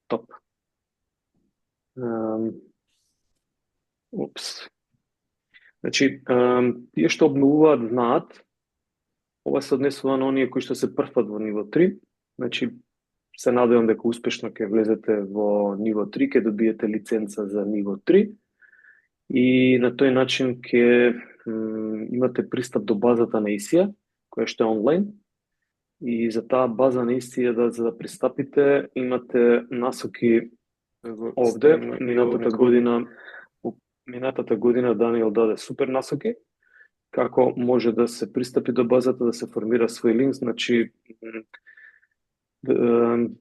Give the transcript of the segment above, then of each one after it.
Топ. Ам, Упс. Значи, тие што обновуваат знаат, ова се однесува на оние кои што се прфат во ниво 3. Значи, се надевам дека успешно ќе влезете во ниво 3, ќе добиете лиценца за ниво 3 и на тој начин ќе имате пристап до базата на ИСИА, која што е онлайн. И за таа база на ИСИА за да пристапите, имате насоки овде. Минатата година Даниел даде супер насоки како може да се пристапи до базата, да се формира свој линк, значи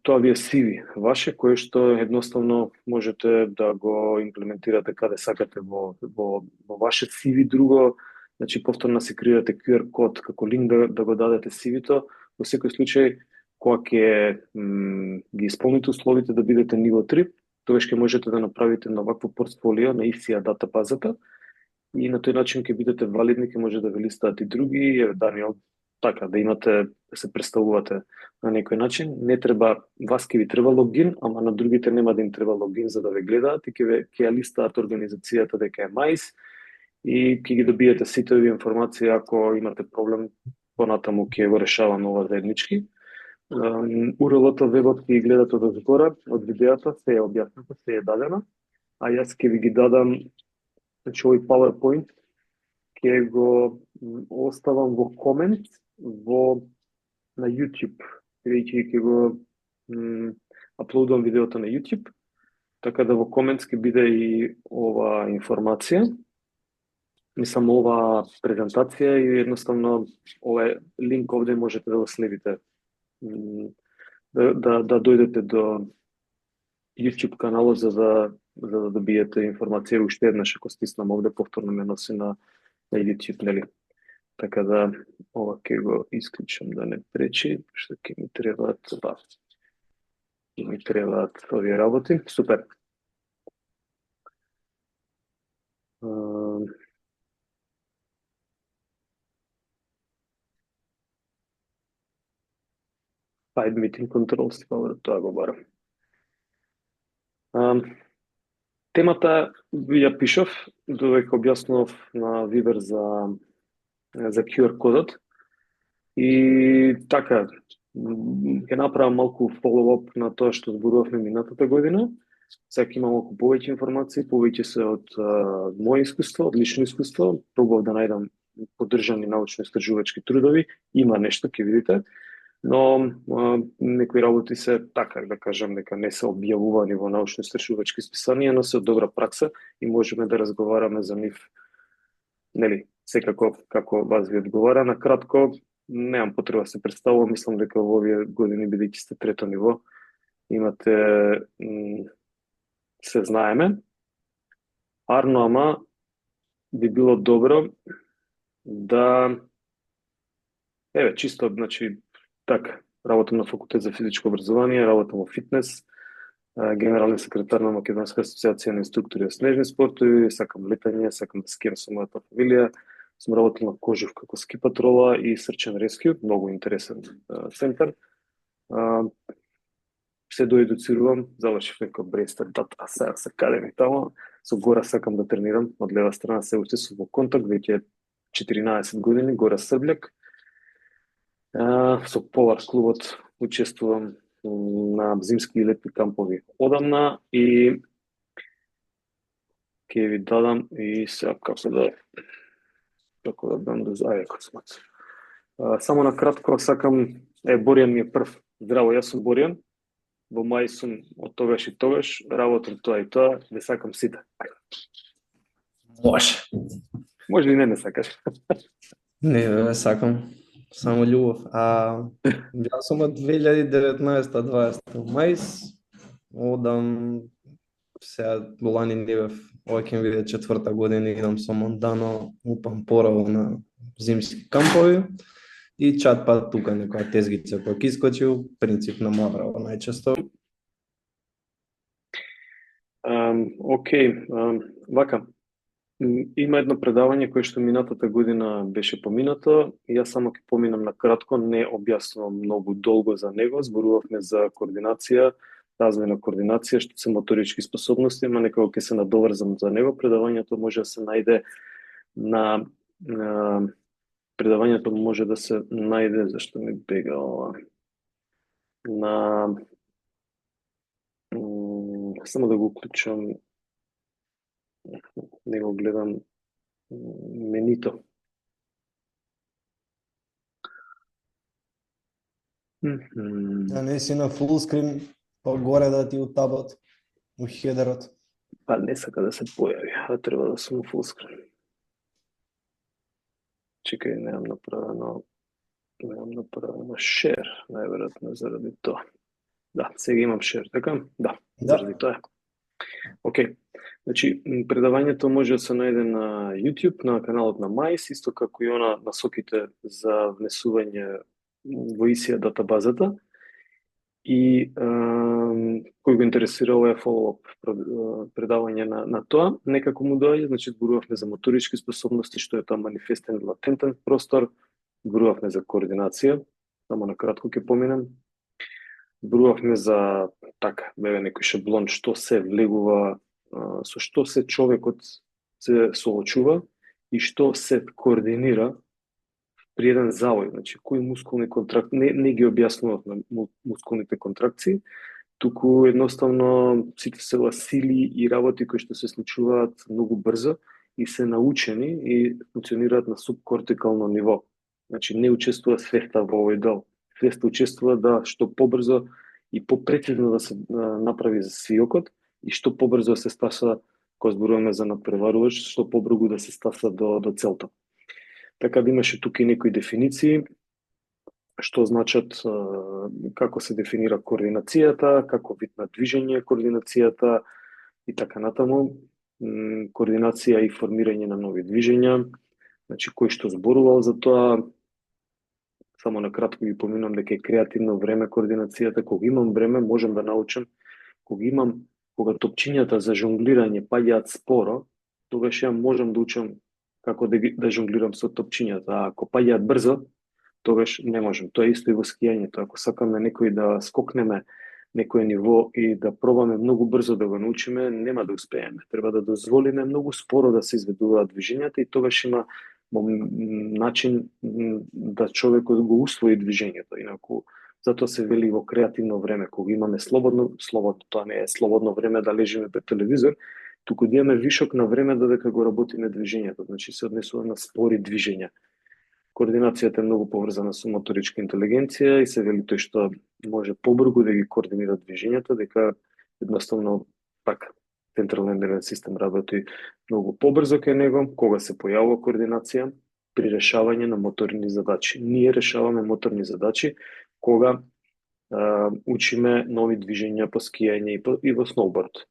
тоа ви е CV ваше, кое што едноставно можете да го имплементирате каде сакате во ваше CV. Друго, значи повторно се креирате QR код како линк да го дадете CV-то. Во секој случај, кога ќе ги исполните условите да бидете ниво 3, тогаш ќе можете да направите на вакво портфолио на ICA дата базата и на тој начин ќе бидете валидни, ќе може да ви листаат и други, Даниел, така, да имате, да се представувате на некој начин. Не треба, вас ќе ви треба логин, ама на другите нема да им треба логин за да ве гледаат и ќе ја листаат организацијата дека е МАИС и ќе ги добиете сите овие информации ако имате проблем, понатаму ќе го решаваме ова заеднички. URL-то, вебот ќе ги гледате од згора, од видеото, се е објаснато, се е дадено, а јас ќе ви ги дадам. Значи, овој PowerPoint ќе го оставам во комент на YouTube, веќе ќе го аплодувам видеото на YouTube, така да во комент ќе биде и ова информација. Мислам, ова презентација и едноставно овој линк овде можете да го следите. Да дојдете до YouTube каналот за да добиете информација уште еднаш, ако стиснам овде, повторно ме носи на YouTube, нели? Така да, ова ќе го исклучам да не пречи, што ќе ми требаат овие работи. Супер. Side meeting controls, тоа го барам. Темата ја пишав, додека објаснував на Вибер за QR кодот. И така, ќе направам малку follow-up на тоа што зборувавме минатата година. Сега имам малку повеќе информации, повеќе се од моје искуство, од лично искуство. Пробував да најдам поддржани научно-истражувачки трудови. Има нешто, ќе видите. Но некои работи се така, да кажам, дека не се објавувани во научно-истражувачки списанија, но се од добра пракса и можеме да разговараме за нив, нели, секако како вас ви одговара. На кратко, немам потреба да се представувам, мислам дека во овие години, бидејќи сте трето ниво, имате се знаеме. Арно, ама би било добро да чисто, значи, така, работам на факултет за физичко образование, работам во фитнес, генерален секретар на Македонска асоциација на инструктори за снежни спортови, сакам летање, сакам да скијам со мојата фамилија, сум работил на Кожув како ски патрола и Search and Rescue, многу интересен центар. Се доедуцирувам, завршив некој Брестер, а сега се кадем и тамо, со Гора сакам да тренирам, од лева страна се уште сум во контакт, веќе 14 години, Гора Србљак. Со Полар клубот учествувам на зимски и летни кампови одамна и ќе ви дадам и сега како да дам до зајако смац. Само на кратко сакам, Боријан ми е прв. Здраво, јас сум Боријан. Во мај сум од тогаш и тогаш, работам тоа и тоа, не сакам сите. Може. Може ли не сакаш? Не сакам. Само љубов. Јас сум од 2019-2020 мајс. Одам сега лани не бев, ова ќе биде 4-та година, идам со Мондано, упам пораво на зимски кампови и чат пат тука некоја тезгица кој ќе искочил, принцип на Мавраво најчесто. Океј, вака. Има едно предавање кое што минатата година беше поминато, и јас само ќе поминам на кратко, не објаснувам многу долго за него, зборувавме за координација развој на координација, што се моторички способности, ама некако ќе се надоврзам за него. Предавањето може да се најде на предавањето може да се најде, зашто ми бега ова, на само да го уклучам, не го гледам менито. Да не си на фулскрин, па горе да ти утабат у хедерот. Па не сака да се појави, а треба да сум full screen. Чекај, немам направено share, најверојатно заради тоа. Да, сега имам share, така? Да, заради тоа. Океј. Значи, предавањето може да се најде на YouTube, на каналот на MICE, исто како и она насоките за внесување во ИСИА датабазата. И кој го интересира ова follow-up предавање на тоа, некако му доаѓа, значи зборувавме за моторички способности, што е тоа манифестен латентен простор, зборувавме за координација, само на кратко ќе поминам. Зборувавме за така, некој шаблон што се влегува, со што се човекот се соочува и што се координира при еден завој, значи кои мускулни контракции, не ги објаснувавме мускулните контракции, туку едноставно сите се сили и работи кои што се случуваат многу брзо и се научени и функционираат на субкортикално ниво. Значи не учествува свеста во овој дел. Свеста учествува да што побрзо и попрецизно да се направи за свиокот и што побрзо да се стаса, кога зборуваме за надпреварувач, што побрзо да се стаса до целта. Така да имаше тука и некои дефиниции, што значат, како се дефинира координацијата, како вид на движење координацијата и така натаму. Координација и формирање на нови движења, значи кој што зборувал за тоа, само на кратко ги поминам дека е креативно време координацијата, кога имам време можам да научам, кога топчињата за жонглирање паѓаат споро, тогаш ја можам да учам како да жонглирам со топчињата, а ако паѓаат брзо, тогаш не можам. Тоа е исто и во скијањето. Ако сакаме некој да скокнеме некој ниво и да пробаме многу брзо да го научиме, нема да успееме. Треба да дозволиме многу споро да се изведуваат движењата и тогаш има начин да човекот го усвои движењето. Инаку, затоа се вели во креативно време, кога имаме слободно, тоа не е слободно време да лежиме пред телевизор, туку да имаме вишок на време додека го работиме движењето, значи се однесува на спори движења. Координацијата е многу поврзана со моторичка интелигенција и се вели тој што може побрзо да ги координира движењата, дека едноставно така централен нервен систем работи многу побрзо кај него кога се појавува координација при решавање на моторни задачи. Ние решаваме моторни задачи кога учиме нови движења по скијање и во сноуборд.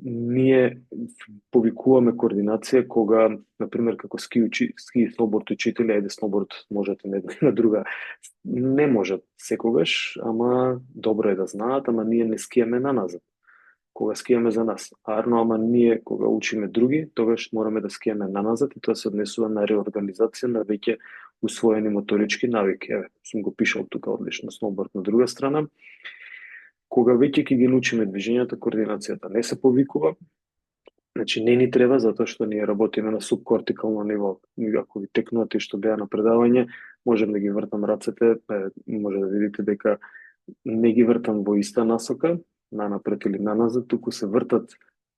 Ние повикуваме координација кога, например, како ски и сноуборд учители, ајде сноуборд можете на друга, не можат секогаш, ама добро е да знаат, ама ние не скијаме наназад. Кога скијаме за нас. Арно, ама ние кога учиме други, тогаш мораме да скијаме наназад и тоа се однесува на реорганизација на веќе усвоени моторички навики. Еве, сум го пишал тука одлично сноуборд на друга страна. Кога веќе ќе ги научиме движењата, координацијата не се повикува, значи не ни треба затоа што ние работиме на субкортикално ниво. Ако ви текнувате што беа на предавање, можем да ги вртам рацете, може да видите дека не ги вртам во иста насока, на напред или на назад, туку се вртат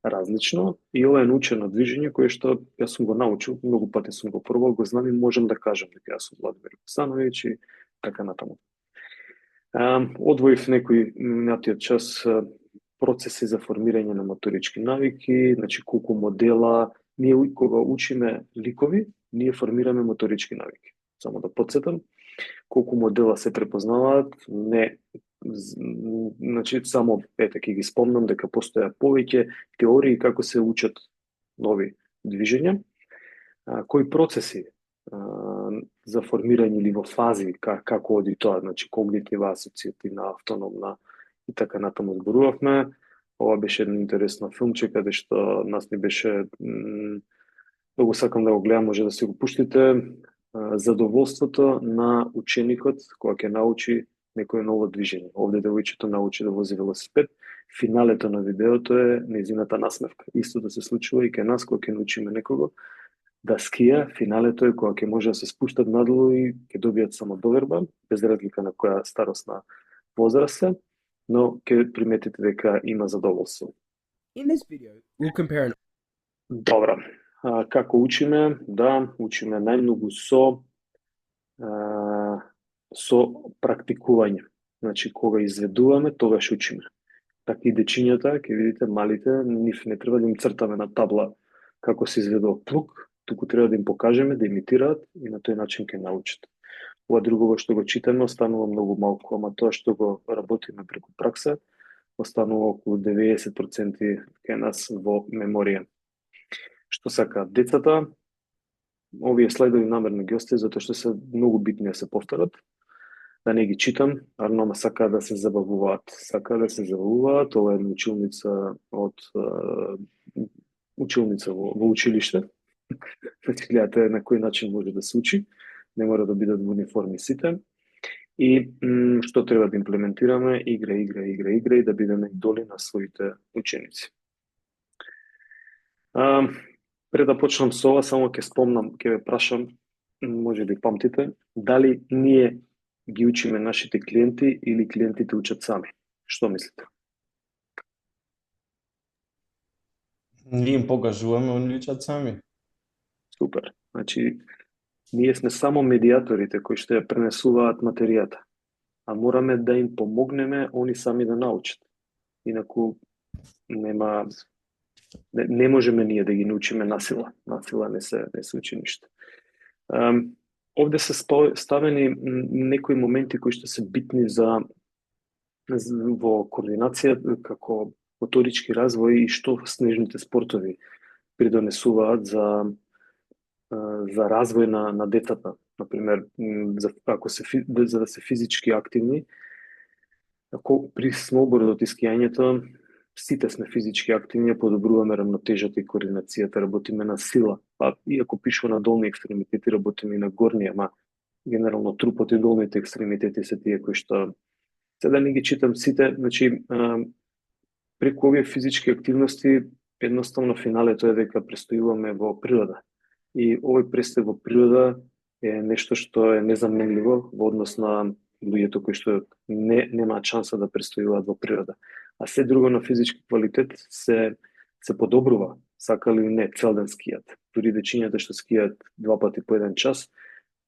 различно и ова е научено движење кое што јас сум го научил, многу пати сум го пробал, го знам и можам да кажам дека јас сум Владимир Косановиќ и така натаму. Одвоив некои минатиот час процеси за формирање на моторички навики, значи колку модела, ние кога учиме ликови, ние формираме моторички навики. Само да подсетам, колку модела се препознаваат, не, значи само ќе ги спомнам дека постоја повеќе теории како се учат нови движења, кои процеси за формирање или во фази како оди тоа, значи когнитива, асоцијативна, автономна и така натаму зборувавме. Ова беше една интересна филмче каде што нас ни беше многу сакам да го гледам, може да се го пуштите, задоволството на ученикот кога ќе научи некое ново движење. Овде девојчето научи да вози велосипед. Финалето на видеото е незината насмевка. Истото се случува и кај нас кога ќе научиме некого да скија, финалето е кога ќе може да се спуштат надолу и ќе добијат само доверба, без разлика на која старосна возраст се, но ќе приметите дека има задоволство. In this video, we'll compare an Добра. Како учиме? Да, учиме најмногу со практикување. Значи, кога изведуваме, тогаш учиме. Така и дечињата, ќе видите, малите, нив не треба да им цртаме на табла како се изведува плук, туку треба да им покажеме, да имитираат и на тој начин ќе научат. Ова другого што го читаме останува многу малку, ама тоа што го работиме преку пракса, останува околу 90% кај нас во меморија. Што сакаат децата? Овие слайдови намерно ги остави затоа што се многу битни да се повторат. Да не ги читам, арнома сакаат да се забавуваат. Сакаат да се забавуваат, ова е една училница во училиште. Значи, гледате на кој начин може да се учи. Не мора да бидат во униформи сите. И што треба да имплементираме? Игра и да бидеме идоли на своите ученици. Пред да почнам со ова, само ќе спомнам, ќе ве прашам, може би памтите, дали ние ги учиме нашите клиенти или клиентите учат сами? Што мислите? Ние им покажуваме, они учат сами. Супер. Значи, ние сме само медиаторите кои што ја пренесуваат материјата, а мораме да им помогнеме они сами да научат. Инаку не можеме ние да ги научиме насила. Насила не се учи ништо. Овде се ставени некои моменти кои што се битни во координација како моторички развој и што снежните спортови придонесуваат за развој на децата. Например, за да се физички активни, при сноубордот и скијањето сите сме физички активни, подобруваме рамнотежата и координацијата, работиме на сила. Па иако пишува на долни екстремитети, работиме и на горни, ама генерално трупот и долните екстремитети се тие кои што да не ги читам сите, значи преку овие физички активности едноставно финалето е дека престојуваме во природа. И овој престој во природа е нешто што е незаменливо во однос на луѓето кои што немаат шанса да престојуваат во природа. А се друго на физички квалитет се подобрува, сакали или не, цел ден скијат. Дури дечињата што скијат 2 пати по 1 час,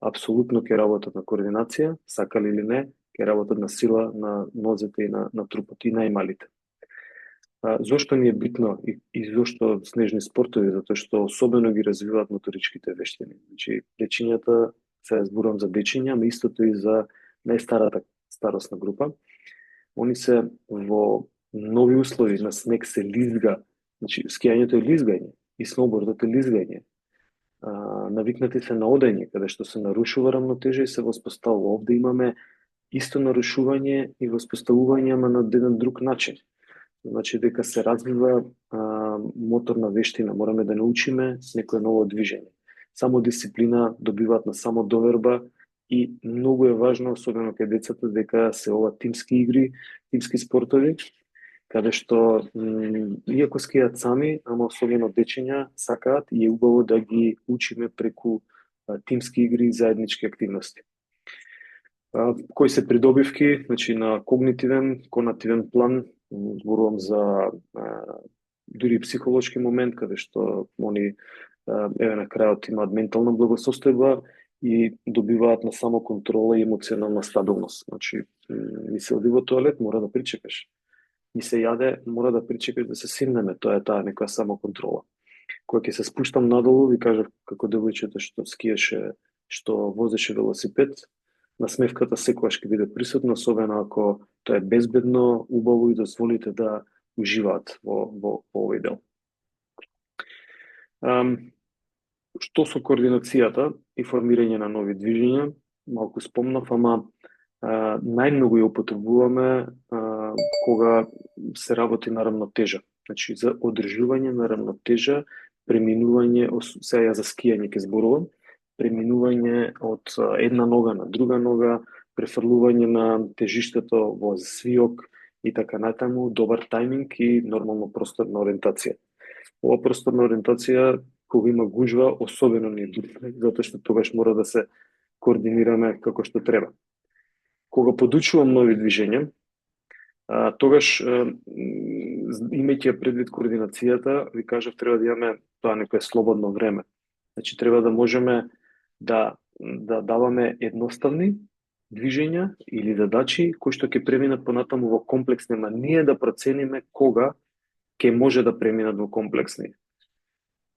апсолутно ќе работат на координација, сакали или не, ќе работат на сила на нозете и на трупот, и најмалите. Зошто ни е битно и зошто снежни спортови? Затоа што особено ги развиваат моторичките вештини. Значи, дечињата, се зборувам за дечиња, ама истото и за најстарата старосна група, они се во нови услови, на снег се лизга, значи скијањето е лизгање и сноубордот е лизгање. Навикнати се на одење, каде што се нарушува рамнотежа и се воспоставува. Овде имаме исто нарушување и воспоставување, ама на еден друг начин. Значи дека се развива моторна вештина, мораме да научиме некое ново движење. Само дисциплина добиваат на само доверба и многу е важно, особено кај децата, дека се ова тимски игри, тимски спортови, каде што иако скијат сами, ама особено дечиња сакаат и е убаво да ги учиме преку тимски игри и заеднички активности. Кои се придобивки, значи на когнитивен, конативен план, зборувам за дури психолошки момент, каде што они на крајот имаат ментална благосостојба и добиваат на самоконтрола и емоционална стабилност. Значи, ми се оди во тоалет, мора да причекаш. Ми се јаде, мора да причекаш да се симнеме, тоа е таа некоја самоконтрола. Кога ќе се спуштам надолу, ви кажав како девојчето што скиеше, што возеше велосипед, насмевката секогаш ќе биде присутна, особено ако тоа е безбедно, убаво и дозволите да уживаат во овој дел. Што со координацијата и формирање на нови движења, малку спомнав, ама најмногу ја употребуваме кога се работи на рамнотежа. Значи, за одржување на рамнотежа, преминување, сега за скијање ќе зборувам, преминување од една нога на друга нога, префрлување на тежиштето во свиок и така натаму, добар тајминг и нормално просторна ориентација. Ова просторна ориентација, кога има гужва, особено ни е битна, затоа што тогаш мора да се координираме како што треба. Кога подучувам нови движења, тогаш, имајќи предвид координацијата, ви кажав, треба да имаме тоа некое слободно време. Значи, треба да можеме да даваме едноставни движења или задачи кои што ќе преминат понатаму во комплексни, ама ние да процениме кога ќе може да преминат во комплексни.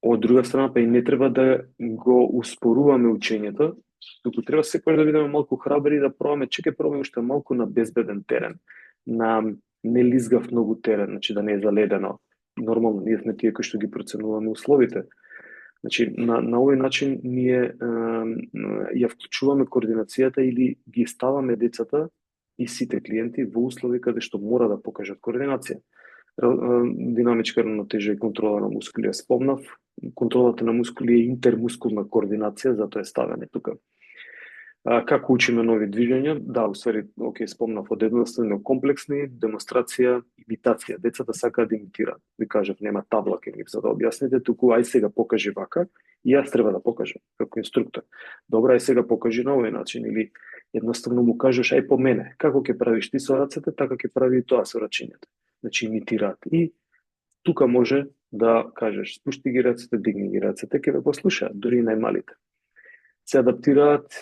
Од друга страна, па и не треба да го успоруваме учењето, туку треба секој да бидеме малку храбри и да пробаме, чекај пробаме уште малку на безбеден терен, на нелизгав многу терен, значи да не е заледено. Нормално, ние сме тие кои што ги проценуваме условите. Значи, на овој начин ние ја вклучуваме координацијата или ги ставаме децата и сите клиенти во услови каде што мора да покажат координација. Динамичка равнотежа и контрола на мускули ја спомнав. Контролата на мускули е интермускулна координација, затоа е ставене тука. Како учиме нови движења? Да, усвари, спомнав од едноставно комплексни, демонстрација, имитација. Децата сакаат да имитираат. Ви кажав, нема табла кај нив за да објасните, туку ај сега покажи вака и јас треба да покажам како инструктор. Добро, ај сега покажи на овој начин или едноставно му кажеш ај по мене, како ќе правиш ти со рацете, така ќе прави и тоа со рачињата. Значи имитираат. И тука може да кажеш спушти ги рацете, дигни ги рацете, ќе ве послушаат, дури и најмалите. Се адаптираат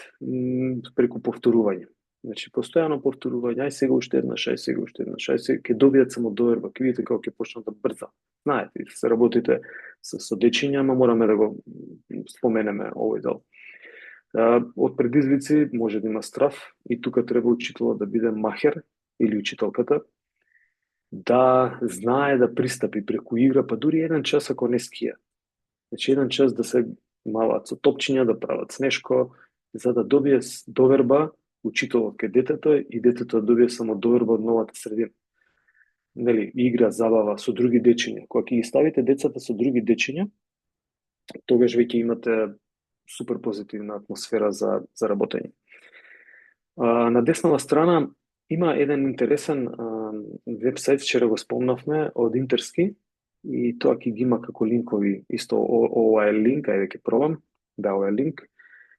преку повторување. Значи, постојано повторување, ај сега уште еднаш, ај сега уште еднаш, ај сега ќе добијат самодоверба, ќе видите како ќе почнат да брза. Знаете, се работите со дечиња, ама мораме да го споменеме овој дел. Од предизвици може да има страф и тука треба учителот да биде махер или учителката, да знае да пристапи преку игра, па дури еден час ако не скија. Значи, еден час да се малат со топчиња, да прават снешко, за да добие доверба учителот кај детето и детето да добие само доверба од новата средина. Нели, игра, забава со други дечиња. Кога ќе ги ставите децата со други дечиња, тогаш веќе имате супер позитивна атмосфера за работење. На деснава страна има еден интересен вебсайт, вчера го спомнавме, од Интерски, и тоа ќе ги има како линкови, исто ова е линк, ајде ќе пробам, да, ова е линк,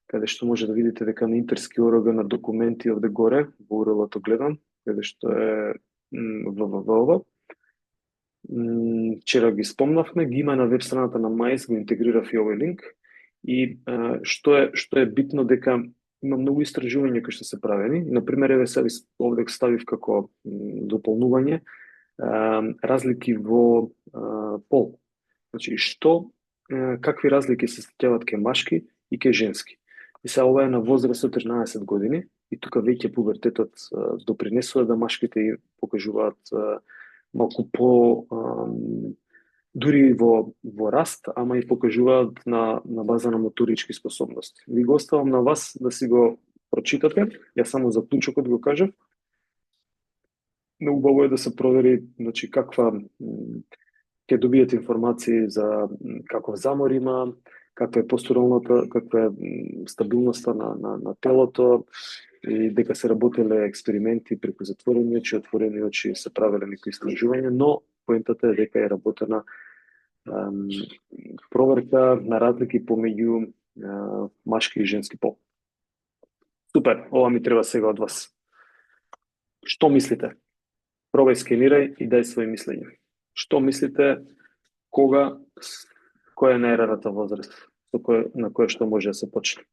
каде што може да видите дека на Интерски ОРГ на документи овде горе, во URL-то гледам, каде што е www. Вчера ги спомнавме, ги има на веб страната на МАИС, го интегрирав и овој линк, и што е битно дека има многу истражувања кои што се правени. Например, еве сега овде ставив како дополнување разлики во пол. Значи, какви разлики се сеќават кај машки и кај женски. И сега ова е на возраст од 13 години и тука веќе пубертетот допринесува да машките покажуваат малку по дури во раст, ама и покажуваат на база на моторички способности. Ви го оставам на вас да си го прочитате. Јас само за клучокот го кажав. Многу убаво е да се провери, значи, каква ќе добиете информации за каков замор има, каква е постуралната, каква е стабилноста на телото и дека се работеле експерименти преку затворени очи, отворени очи, се правеле некои истражувања, но поентата е дека е работена проверка на разлики помеѓу машки и женски пол. Супер, ова ми треба сега од вас. Што мислите? Пробај, скенирај и дај своји мислења. Што мислите која е најраната возраст на која што може да се почне?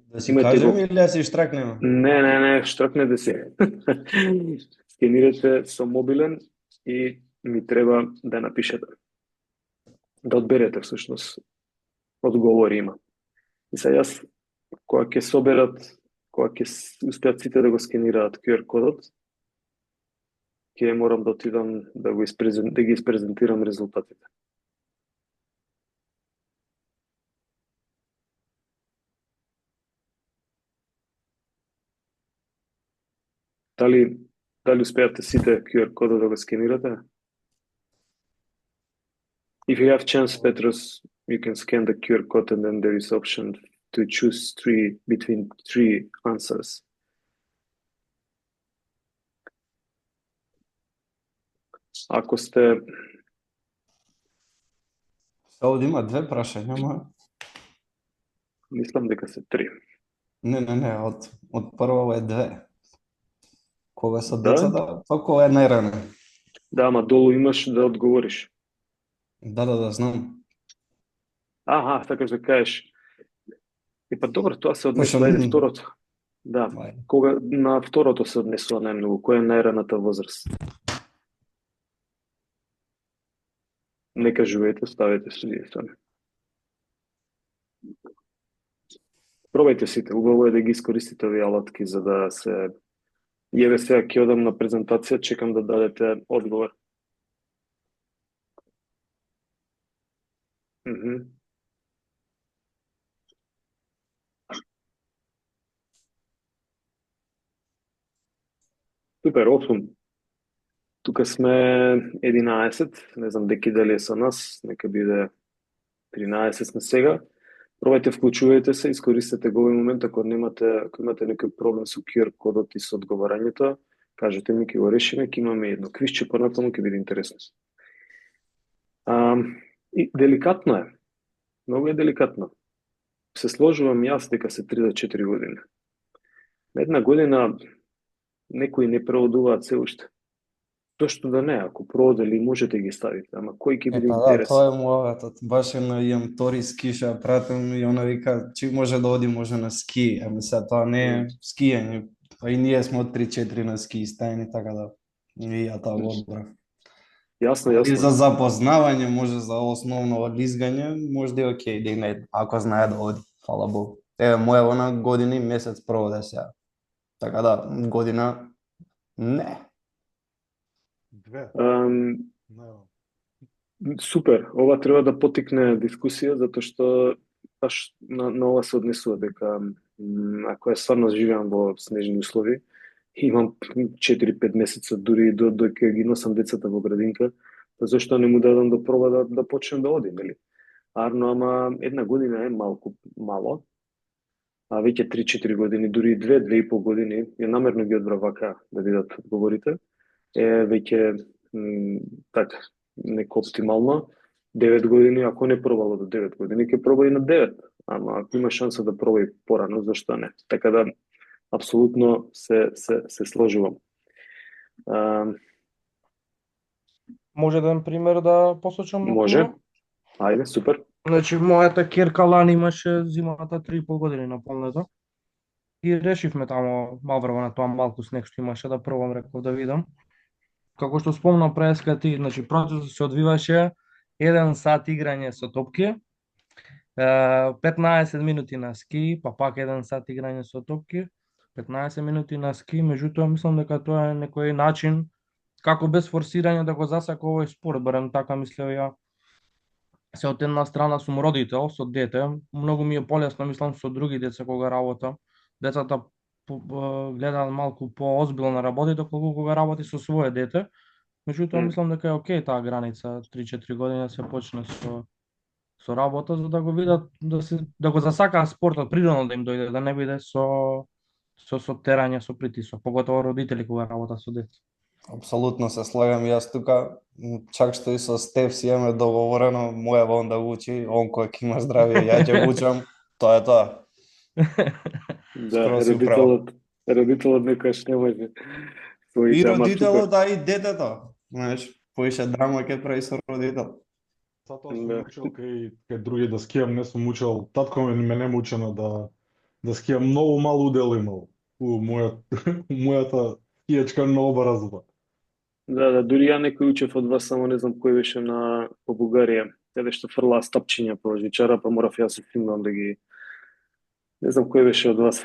Да си кажем или да си штракнеме? Не, штракне да си. Скенирате со мобилен и ми треба да напишете. Да одберете всушност. Одговори има. И сега јас, кога ќе соберат, кога ќе успеат сите да го скенираат QR кодот, ќе морам да отидам да ги испрезентирам резултатите. Дали успеавте сите QR кодот да го скенирате? If you have chance, Petros, you can scan the QR code and then there is option to choose between three answers. Ако сте... Се овде има две прашања, ама Мислам дека се три. не, од прво е две. Кога се Да? децата, па кога е најране. Да, ама долу имаш да одговориш. Да, знам. Аха, сакаш да кажеш. Па добро, тоа се однесува Пошто- ајде второто. Да, Ајде. кога на второто се однесува најмногу, која е најраната возраст? Не кажувате, ставете единствено. Пробајте сите, убаво е да ги искористите овие алатки за да се... Еве сега ќе одам на презентација, чекам да дадете одговор. Супер, 8. Тука сме 11, не знам деки дали е со нас, нека биде 13 сме сега. Пробајте, вклучувајте се, искористете го овој момент, ако имате некој проблем со QR кодот и со одговарањето, кажете ми, ќе го решиме, ќе имаме едно квизче, понатаму ќе биде интересно. И деликатно е, многу е деликатно. Се сложувам јас дека се 3 до 4 години. На една година некои не преодуваат се уште. Зошто да не, ако проодели можете ги ставите, ама кој ќе биде Да, интерес? тоа е мојот. Баш имам Тори скиша, пратам и она вика, чи може да оди, може на ски. Ами сега тоа не е скијање. Па и ние сме од 3-4 на ски стајни, така да и ја тоа го одбрав. Јасно. И за запознавање, може за основно лизгање, може да е окей, да не, ако знае да оди, фала Богу. Еве, моја она година и месец проводе сега. Така да, година, не. Две. Супер, ова треба да потикне дискусија, затоа што баш на ова се однесува дека ако ја стварно живеам во снежни услови, имам 4-5 месеца дури до ќе ги носам децата во градинка, па зашто не му дадам да проба да почнем да оди, нели? Арно, ама една година е мало, а веќе 3-4 години, дури 2-2,5 години, ја намерно ги одбрав вака да видат одговорите, е веќе така, неко оптимално. 9 години, ако не пробало до 9 години, ќе проба и на 9, ама ако има шанса да проба и порано, зашто не? Така да, апсолутно се сложувам. Може да пример да посочам? Може. Ајде, супер. Значи, мојата керка лани имаше зимата 3,5 години на полнето. И решивме тамо маврва на тоа малку снег што имаше да пробам, реков да видам. Како што спомна преска ти, значи процесот се одвиваше 1 сат играње со топки, 15 минути на ски, па пак 1 сат играње со топки, 15 минути на ски, меѓутоа мислам дека тоа е некој начин како без форсирање да го засака овој спорт, барем така мислев ја. Се од една страна сум родител со дете, многу ми е полесно, мислам, со други деца кога работам. Децата гледаат малку поозбилно на работите, колку кога работи со свое дете. Меѓутоа, мислам дека е окей таа граница, 3-4 години да се почне со работа, за да го видат, да го засакаат спортот природно да им дојде, да не биде со терање, со притисок, поготово родители кога работат со деца. Апсолутно се слагам јас тука, чак што и со Стеф си имаме договорено, моја вон да учи, он кој ќе има здравје, ја ќе го учам, тоа е тоа. Да, родителот некојаш не може. И родителот, да, и детето. Знаеш, поише драма ќе прави со родител. Затоа сум учел кај други да скијам, не сум учел, татко ме не учено да скијам, многу мал удел имал. Мојата скијачка многу баразува. Да, дури ја некој учев од вас, само не знам кој беше по Бугарија. Каде што фрлаа стапчиња по жичара, па морав јас се снимам да ги... Не знам кој беше од вас.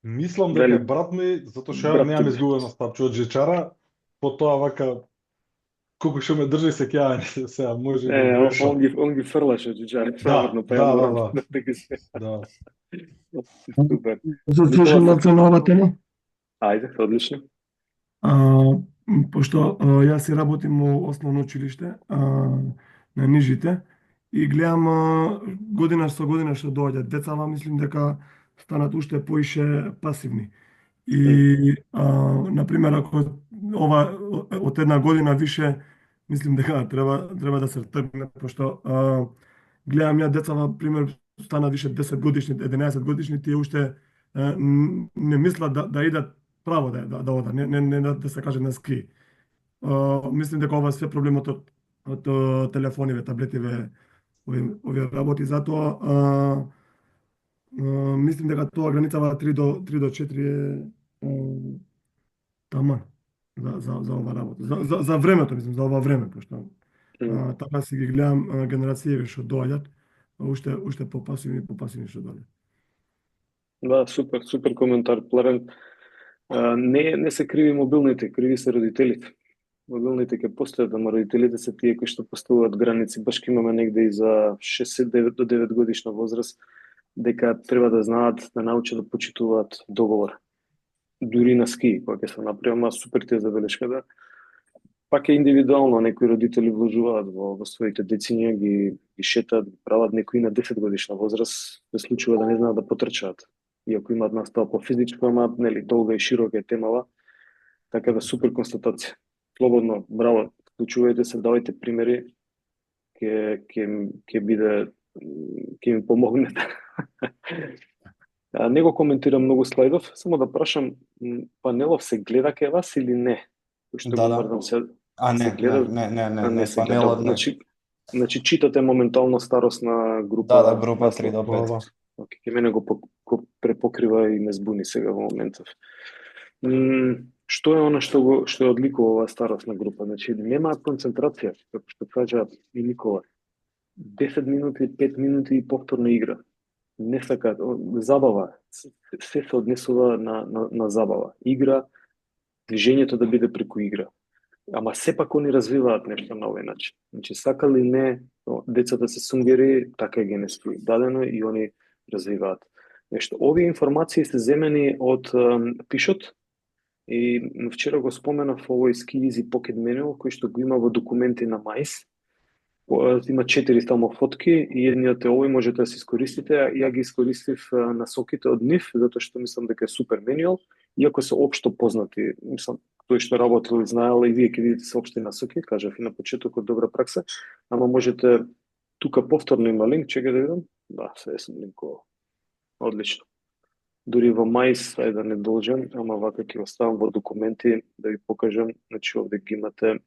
Мислам дека е брат ми, затоа што ја немам изгубено стапче од жичара, по тоа вака колку што ме држи сеќавање сега може да он ги фрлаше од жичара. Да. Супер. Заслушам на оваа тема. Ајде, одлично. Пошто јас си работим во основно училиште на нижите и гледам година со година што доаѓаат децава, мислим дека станат уште поише пасивни. И, например, ако ова од една година више, мислим дека треба да се тргне, пошто гледам ја децава, пример, стана више 10 годишни, 11 годишни, тие уште не мислат да идат право да одат, не да се каже на ски. Мислим дека ова се проблемот од телефониве, таблетиве, овие работи, затоа мислим дека тоа границава 3 до 4 е таман за ова работа. За времето, мислим, за ова време, пошто така си ги гледам генерацији што доаѓаат, уште попасивни што доаѓаат. Да, супер коментар, Пларен. Не се криви мобилните, криви се родителите. Мобилните ќе постојат, ама родителите се тие кои што поставуваат граници. Баш ке имаме негде и за 6-9 до 9 годишна возраст, дека треба да знаат, да научат да почитуваат договор. Дури на ски, кога ќе се направи, ама супер ти е забелешка да. Пак е индивидуално, некои родители вложуваат во своите дециња, ги шетат, ги прават, некои на 10 годишна возраст, се случува да не знаат да потрчаат. Иако имаат настава по физичко, ама нели долга и широка е темава, така да супер констатација. Слободно, браво, вклучувајте се, давајте примери, ќе биде, ќе ми помогнете. Не го коментирам многу слайдов, само да прашам, панелов се гледа кај вас или не? Да. Се гледа? Не, панелот не. Значи читате моментално старосна група? Да, група 3 до 5. Ке мене го препокрива и ме збуни сега во моментов. Што е оно што е одликува оваа старосна група? Значи, немаат концентрација, како што кажа и Никола. 10 минути, 5 минути и повторна игра. Не сакаат, забава. Се однесува на забава. Игра, движењето да биде преку игра. Ама сепак они развиваат нешто на овој начин. Значи, сакали не, децата се сунгери, така е генетски дадено и они развиваат нешто. Овие информации се земени од Пишот и вчера го споменав овој Ski Easy Pocket Manual кој што го има во документи на Маис. Има 4 тамо фотки и едниот е овој, можете да се искористите. Ја ги искористив насоките од нив, затоа што мислам дека е супер менуал, иако се општо познати. Мислам, тој што работил и знаел, и вие ќе видите се општи насоки, кажав и на почетокот добра пракса, ама можете, тука повторно има линк, чекај да видам. Да, се сум линкувал. Одлично. Дури во Маис, ајде да не должен, ама вака ќе оставам во документи да ви покажам, значи овде ги имате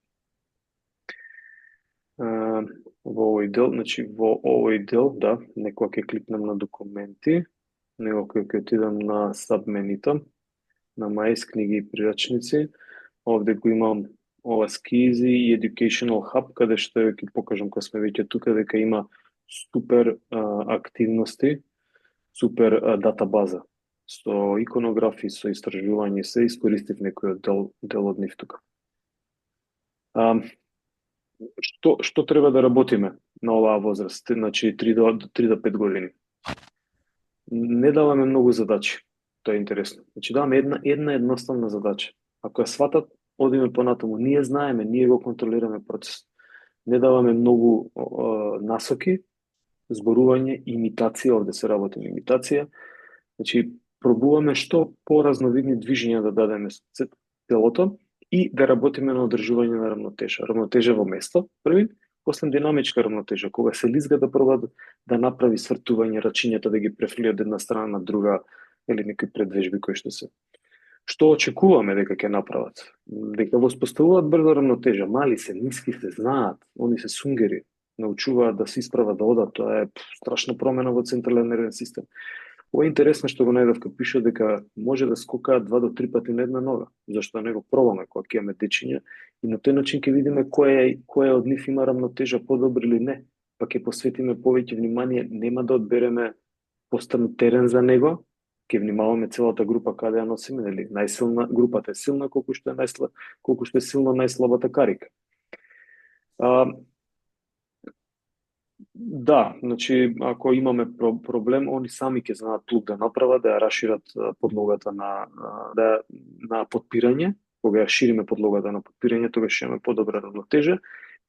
во овој дел, значи во овој дел, да, некоја ќе кликнам на документи, некоја ќе отидам на сабменита, на Маис книги и прирачници, овде го имам ова Ski Easy и Educational Hub, каде што ќе покажам кога сме веќе тука, дека има супер активности, супер датабаза, со иконографи, со истражување, се искористив некој дел од нив тука. Што треба да работиме на оваа возраст, значи 3 до 5 години? Не даваме многу задачи, тоа е интересно. Значи даваме една едноставна задача. Ако ја сватат, одиме понатаму. Ние знаеме, ние го контролираме процес. Не даваме многу насоки, зборување, имитација, овде се работи на имитација. Значи, пробуваме што поразновидни движења да дадеме телото и да работиме на одржување на рамнотежа. Рамнотежа во место, први, после динамичка рамнотежа, кога се лизга да проба да направи свртување, рачињата да ги префрли од една страна на друга, или некои предвежби кои што се. Што очекуваме дека ќе направат? Дека воспоставуваат брзо рамнотежа. Мали се, ниски се, знаат, они се сунгери, научуваат да се исправат, да одат, тоа е страшна промена во централен нервен систем. Ова е интересно што го најдов, кога пише дека може да скокаат 2 до 3 пати на една нога. Зашто не го пробаме кога ќе имаме дечиња и на тој начин ќе видиме кој од нив има рамнотежа подобро или не. Па ќе посветиме повеќе внимание, нема да одбереме постан терен за него, ќе внимаваме целата група каде ја носиме, нели? Најсилна групата е силна колку што е силна најслабата карика. Да, значи, ако имаме проблем, они сами ќе знаат плуг да направат, да ја расшират подлогата на подпирање. Кога ја шириме подлогата на подпирање, тогаш ќе имаме подобра равнотежа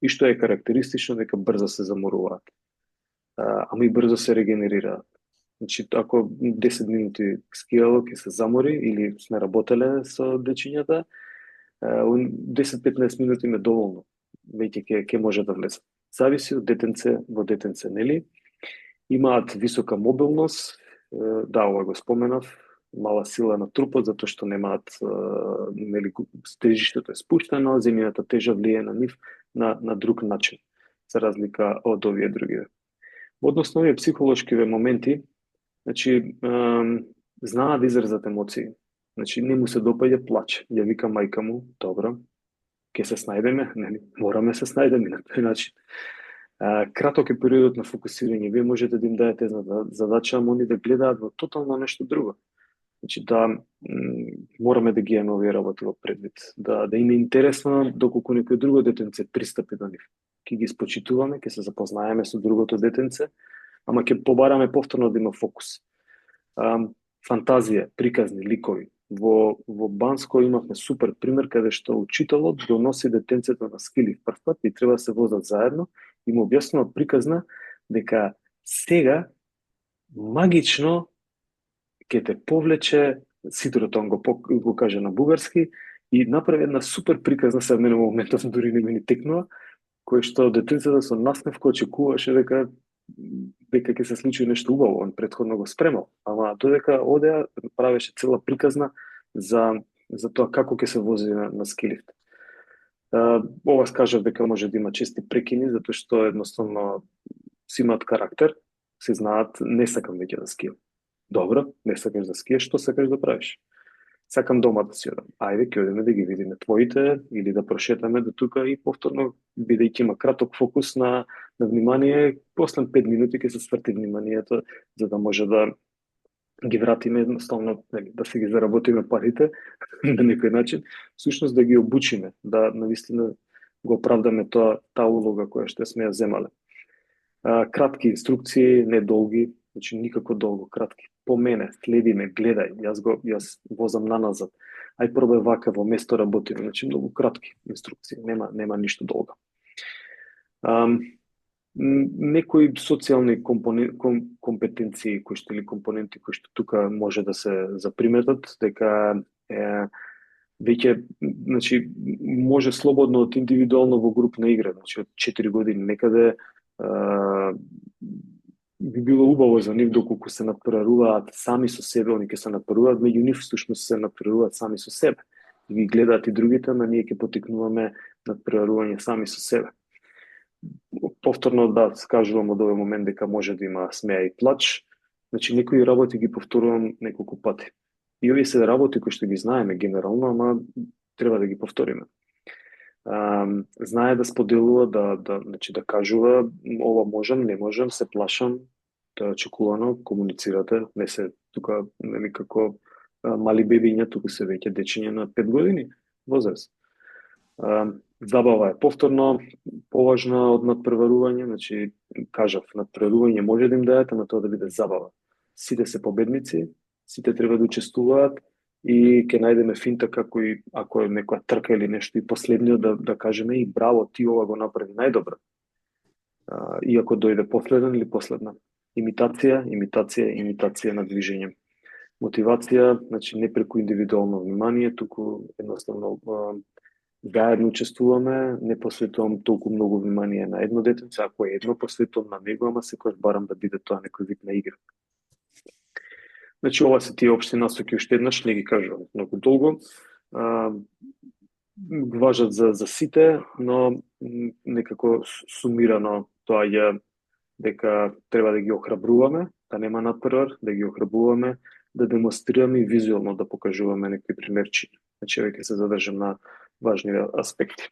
и што е карактеристично дека брзо се заморуваат. ама и брзо се регенерираат. Значи, ако 10 минути скијало ќе се замори или сме работеле со дечињата, 10-15 минути ме доволно. Веќе ќе може да влезе. Зависи од детенце во детенце, нели? Имаат висока мобилност, да, ова го споменав, мала сила на трупот, затоа што немаат, нели, тежиштето е спуштено, земјината тежа влие на нив на друг начин, за разлика од овие другиве. Односно, овие психолошкиве моменти, значи, знаат да изразат емоции. Значи, не му се допаѓа плач. Ја вика мајка му, добро, ќе се снајдеме, нели, мораме се снајдеме на тој начин. Краток е периодот на фокусирање. Вие можете да им даете задача, ама они да гледаат во тотално нешто друго. Значи, да мораме да ги имаме овие работи во предвид. Да им е интересно доколку некој друго детенце пристапи до нив. Ќе ги спочитуваме, ќе се запознаеме со другото детенце, ама ќе побараме повторно да има фокус. Фантазија, приказни, ликови. Во Банско имавме супер пример каде што учителот го носи детенцето на скили прв пат и треба да се возат заедно и му објаснува приказна дека сега магично ќе те повлече, ситрото он го каже на бугарски и направи една супер приказна, се мене во моментов дури не ми текнува, кој што детенцето со насмев кој очекуваше дека ќе се случи нешто убаво, он претходно го спремал, ама додека одеа правеше цела приказна за тоа како ќе се вози на скилифт. Ова скажав дека може да има чести прекини, затоа што едноставно си имаат карактер, си знаат, не сакам веќе да скијам. Добро, не сакаш да скиеш, што сакаш да правиш? Сакам дома да си одам. Ајде, ќе одиме да ги видиме твоите или да прошетаме до тука и повторно, бидејќи има краток фокус на внимание, после 5 минути ќе се сврти вниманието за да може да ги вратиме едноставно, да се ги заработиме парите на некој начин, всушност да ги обучиме, да навистина го оправдаме таа улога која што сме ја земале. Кратки инструкции, не долги, значи никако долго, кратки. По мене, следи ме, гледај, јас возам наназад. Ај пробај вака, во место работиме, значи многу кратки инструкции, нема ништо долго. Некои социјални компетенции кои што или компоненти кои што тука може да се заприметат, дека веќе, значи, може слободно од индивидуално во групна игра, значи од 4 години некаде би било убаво за нив доколку се надпреваруваат сами со себе, они ќе се надпреваруваат, меѓу нив всушност се надпреваруваат сами со себе. И ги гледаат и другите, но ние ќе потикнуваме надпреварување сами со себе. Повторно да скажувам од овој момент дека може да има смеа и плач, значи некои работи ги повторувам неколку пати. И овие се работи кои што ги знаеме генерално, ама треба да ги повториме. Знае да споделува, значи да кажува ова можам, не можам, се плашам, тоа е очекувано, комуницирате, не се тука никако мали бебиња, туку се веќе дечиња на 5 години возраст. Забава е повторно поважна од надпреварување, значи кажав, надпреварување може да им дајате, но тоа да биде забава. Сите се победници, сите треба да учествуваат и ќе најдеме финта како и ако е некоја трка или нешто и последниот да кажеме и браво, ти ова го направи најдобро. Иако дојде последен или последна. Имитација на движење. Мотивација, значи не преку индивидуално внимание, туку едноставно заедно учествуваме, не посветувам толку многу внимание на едно детенце, ако е едно посветувам на него, ама секогаш барам да биде тоа некој вид на игра. Значи, ова се тие општи насоки, уште еднаш не ги кажувам многу долго. Важат за сите, но некако сумирано тоа е дека треба да ги охрабруваме, да нема надпревар, да ги охрабруваме, да демонстрираме и визуално да покажуваме некои примерчи. Значи, ќе се задржам на важни аспекти.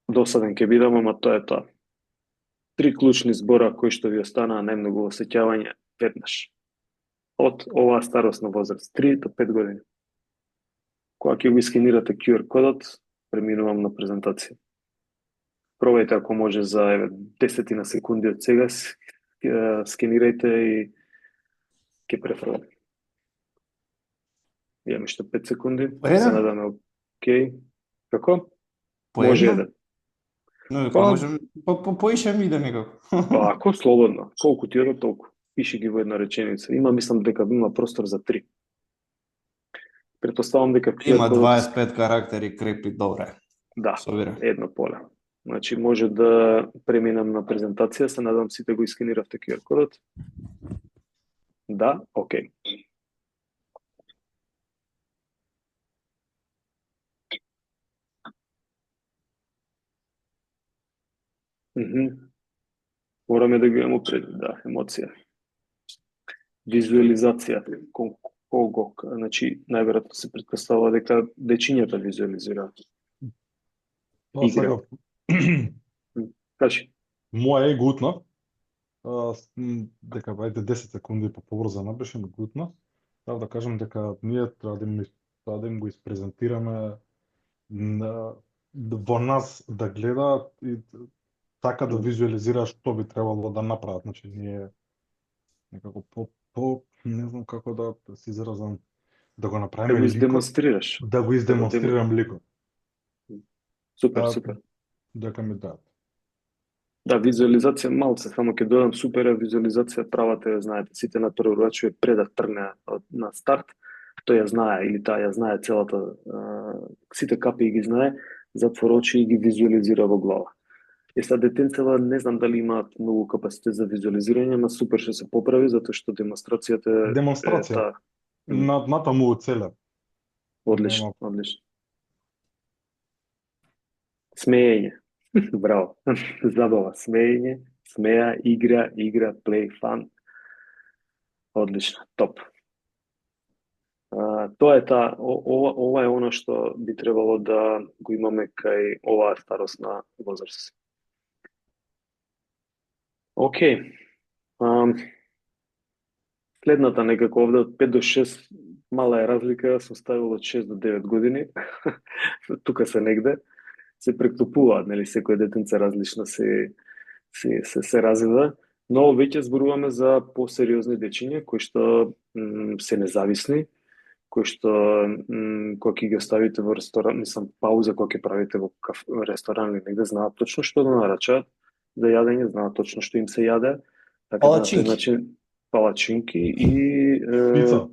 Досаден ќе бидам, ама тоа е тоа. 3 клучни збора кои што ви останаа најмногу осеќавање веднаш. Од оваа старосна возраст, 3 до 5 години. Кога ќе го скенирате QR кодот, преминувам на презентација. Пробајте ако може за 10 на секунди од сега, скенирајте и ќе префрлам. Имам уште 5 секунди, се надаме окей. Како? Може да. Но дека Па, можем поише ми иде некако. па ако слободно, колку ти ода толку. Пиши ги во една реченица. Мислам дека има простор за 3. Претпоставам дека QR Има кодот 25 карактери, крепи, добре. да, Собира. едно поле. Значи може да преминам на презентација, се надам сите го искениравте QR кодот. Да, окей. Мораме да ги имаме пред, да, емоција. Визуализација, кого, значи најверојатно се претпоставува дека дечињата визуализираат. Тоа Игра. сега, Кажи. моја е гутна, дека ајде 10 секунди побрзо напишем гутна. Треба да кажам дека ние треба да им го испрезентираме во нас да гледаат и така да визуализираат што би требало да направат. Значи ние некако не знам како да се изразам, да го Да направиме го ликот, издемонстрираш. да го издемонстрирам ликот. Супер, супер. Дека ми дадат. Да, визуализација малце, само ќе додам супер е визуализација правате, знаете, сите натпреварувачи пред да тргне на старт, тој ја знае или таа ја знае целата, сите капи ги знае, затвора очи и ги визуализира во глава. И сега детенцева не знам дали имаат многу капацитет за визуализирање, но супер што се поправи затоа што демонстрацијата е Демонстрација. таа. Натаму целе. Одлично, одлично. Смеење. Браво. Забава. Смеење, смеа, игра, плей, фан. Одлично. Топ. Тоа е ова е оно што би требало да го имаме кај оваа старосна возраст. Океј. Следната некако овде од 5 до 6 мала е разлика, сум ставил од 6 до 9 години. Тука се негде се преклопуваат, нели, секој детенце различно се развива, но веќе зборуваме за посериозни дечиња кои што се независни, кои што кога ќе ги оставите во ресторан, мислам пауза кога ќе правите во ресторан или негде, знаат точно што да нарачаат за јадење, знаат точно што им се јаде, така Палачинки. на начин палачинки и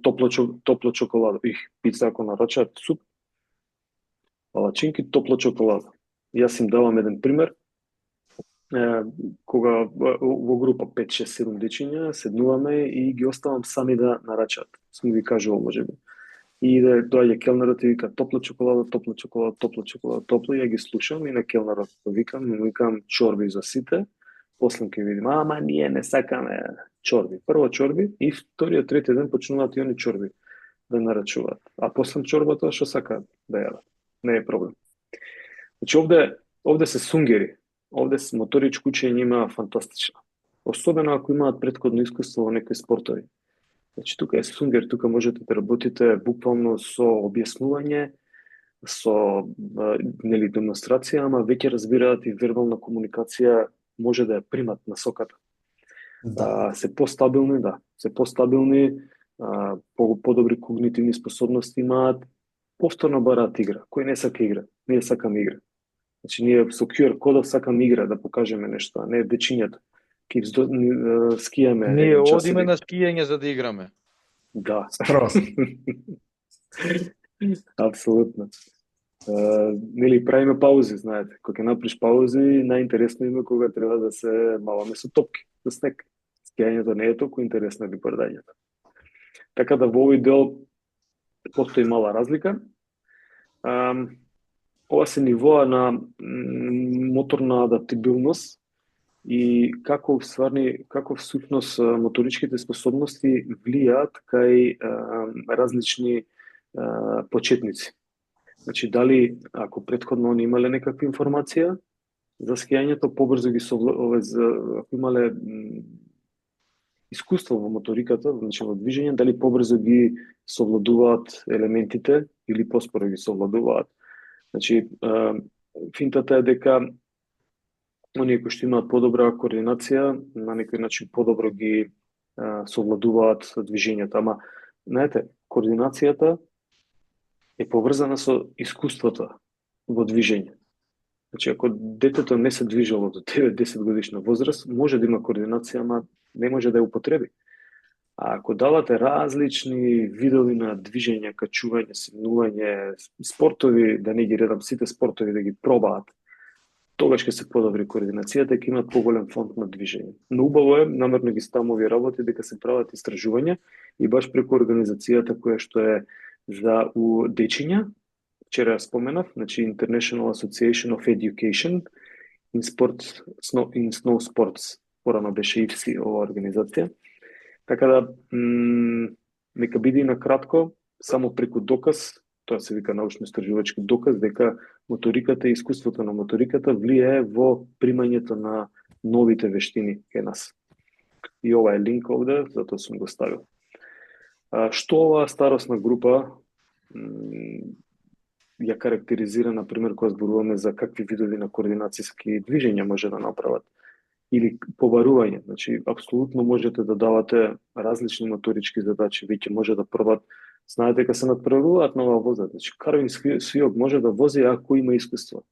топло чоколада. Пица ако нарачаат, суп. Палачинки, топла чоколада. Јас им давам еден пример. Кога во група 5, 6, 7 дечиња седнуваме и ги оставам сами да нарачаат. Сум ви кажувал можеби. И доаѓа келнерот и вика топла чоколада, топла чоколада, топла чоколада, топла, и ја ги слушам и на келнерот викам чорби за сите. После ќе видим, ама ние не сакаме чорби. Прво чорби и вториот, третиот ден почнуваат и они чорби да нарачуваат. А после чорбата што сакаат да јадат. Не е проблем. Значи овде се сунгери. Овде се моторичко учење има фантастично. Особено ако имаат претходно искуство во некои спортови. Значи тука е сунгер, тука можете да работите буквално со објаснување, со нели демонстрација, ама веќе разбираат и вербална комуникација може да ја примат насоката. Да. Се постабилни, подобри когнитивни способности имаат, повторно бараат игра. Кој не сака игра? Ние сакаме игра. Значи ние со QR кодов сакаме игра да покажеме нешто, а не дечињата. Скијаме. Ние одиме на скијање за да играме. Да. Скроз. Апсолутно. Нели правиме паузи, знаете. Кога ќе направиш паузи, најинтересно има кога треба да се маваме со топки, со снег. Скијањето не е толку интересно или брдањето. Така да во овој дел постои мала разлика. Ова се нивоа на моторна адаптибилност и како всушност моторичките способности влијаат кај различни почетници. Значи, дали ако претходно они имале некаква информација за скијањето, побрзо ги ако имале искуство во моториката, значи во движење, дали побрзо ги совладуваат елементите или поспоро ги совладуваат. Значи, финтата е дека оние кои што имаат подобра координација, на некој начин подобро ги совладуваат движењата. Ама, знаете, координацијата е поврзана со искуството во движење. Значи, ако детето не се движело до 9-10 годишна возраст, може да има координација, ама не може да ја употреби. А ако давате различни видови на движење, качување, симнување, спортови, да не ги редам сите спортови да ги пробаат, тогаш ќе се подобри координацијата и ќе имат поголем фонд на движење. Но убаво е, намерно ги ставам овие работи, дека се прават истражувања и баш преку организацијата која што е за у дечиња, вчера ја споменав, значи International Association of Education in Snow Sports, порано беше IFSI ова организација. Така да, нека биде и на кратко, само преку доказ, тоа се вика научно-истражувачки доказ, дека моториката и искуството на моториката влијае во примањето на новите вештини кај нас. И ова е линк овде, затоа сум го ставил. Што оваа старосна група ја карактеризира, например, кога зборуваме за какви видови на координацијски движења може да направат или побарување. Значи, апсолутно можете да давате различни моторички задачи, веќе може да пробат. Знаете дека се надпреваруваат нова воза. Значи, Карвин Свиок може да вози ако има искуство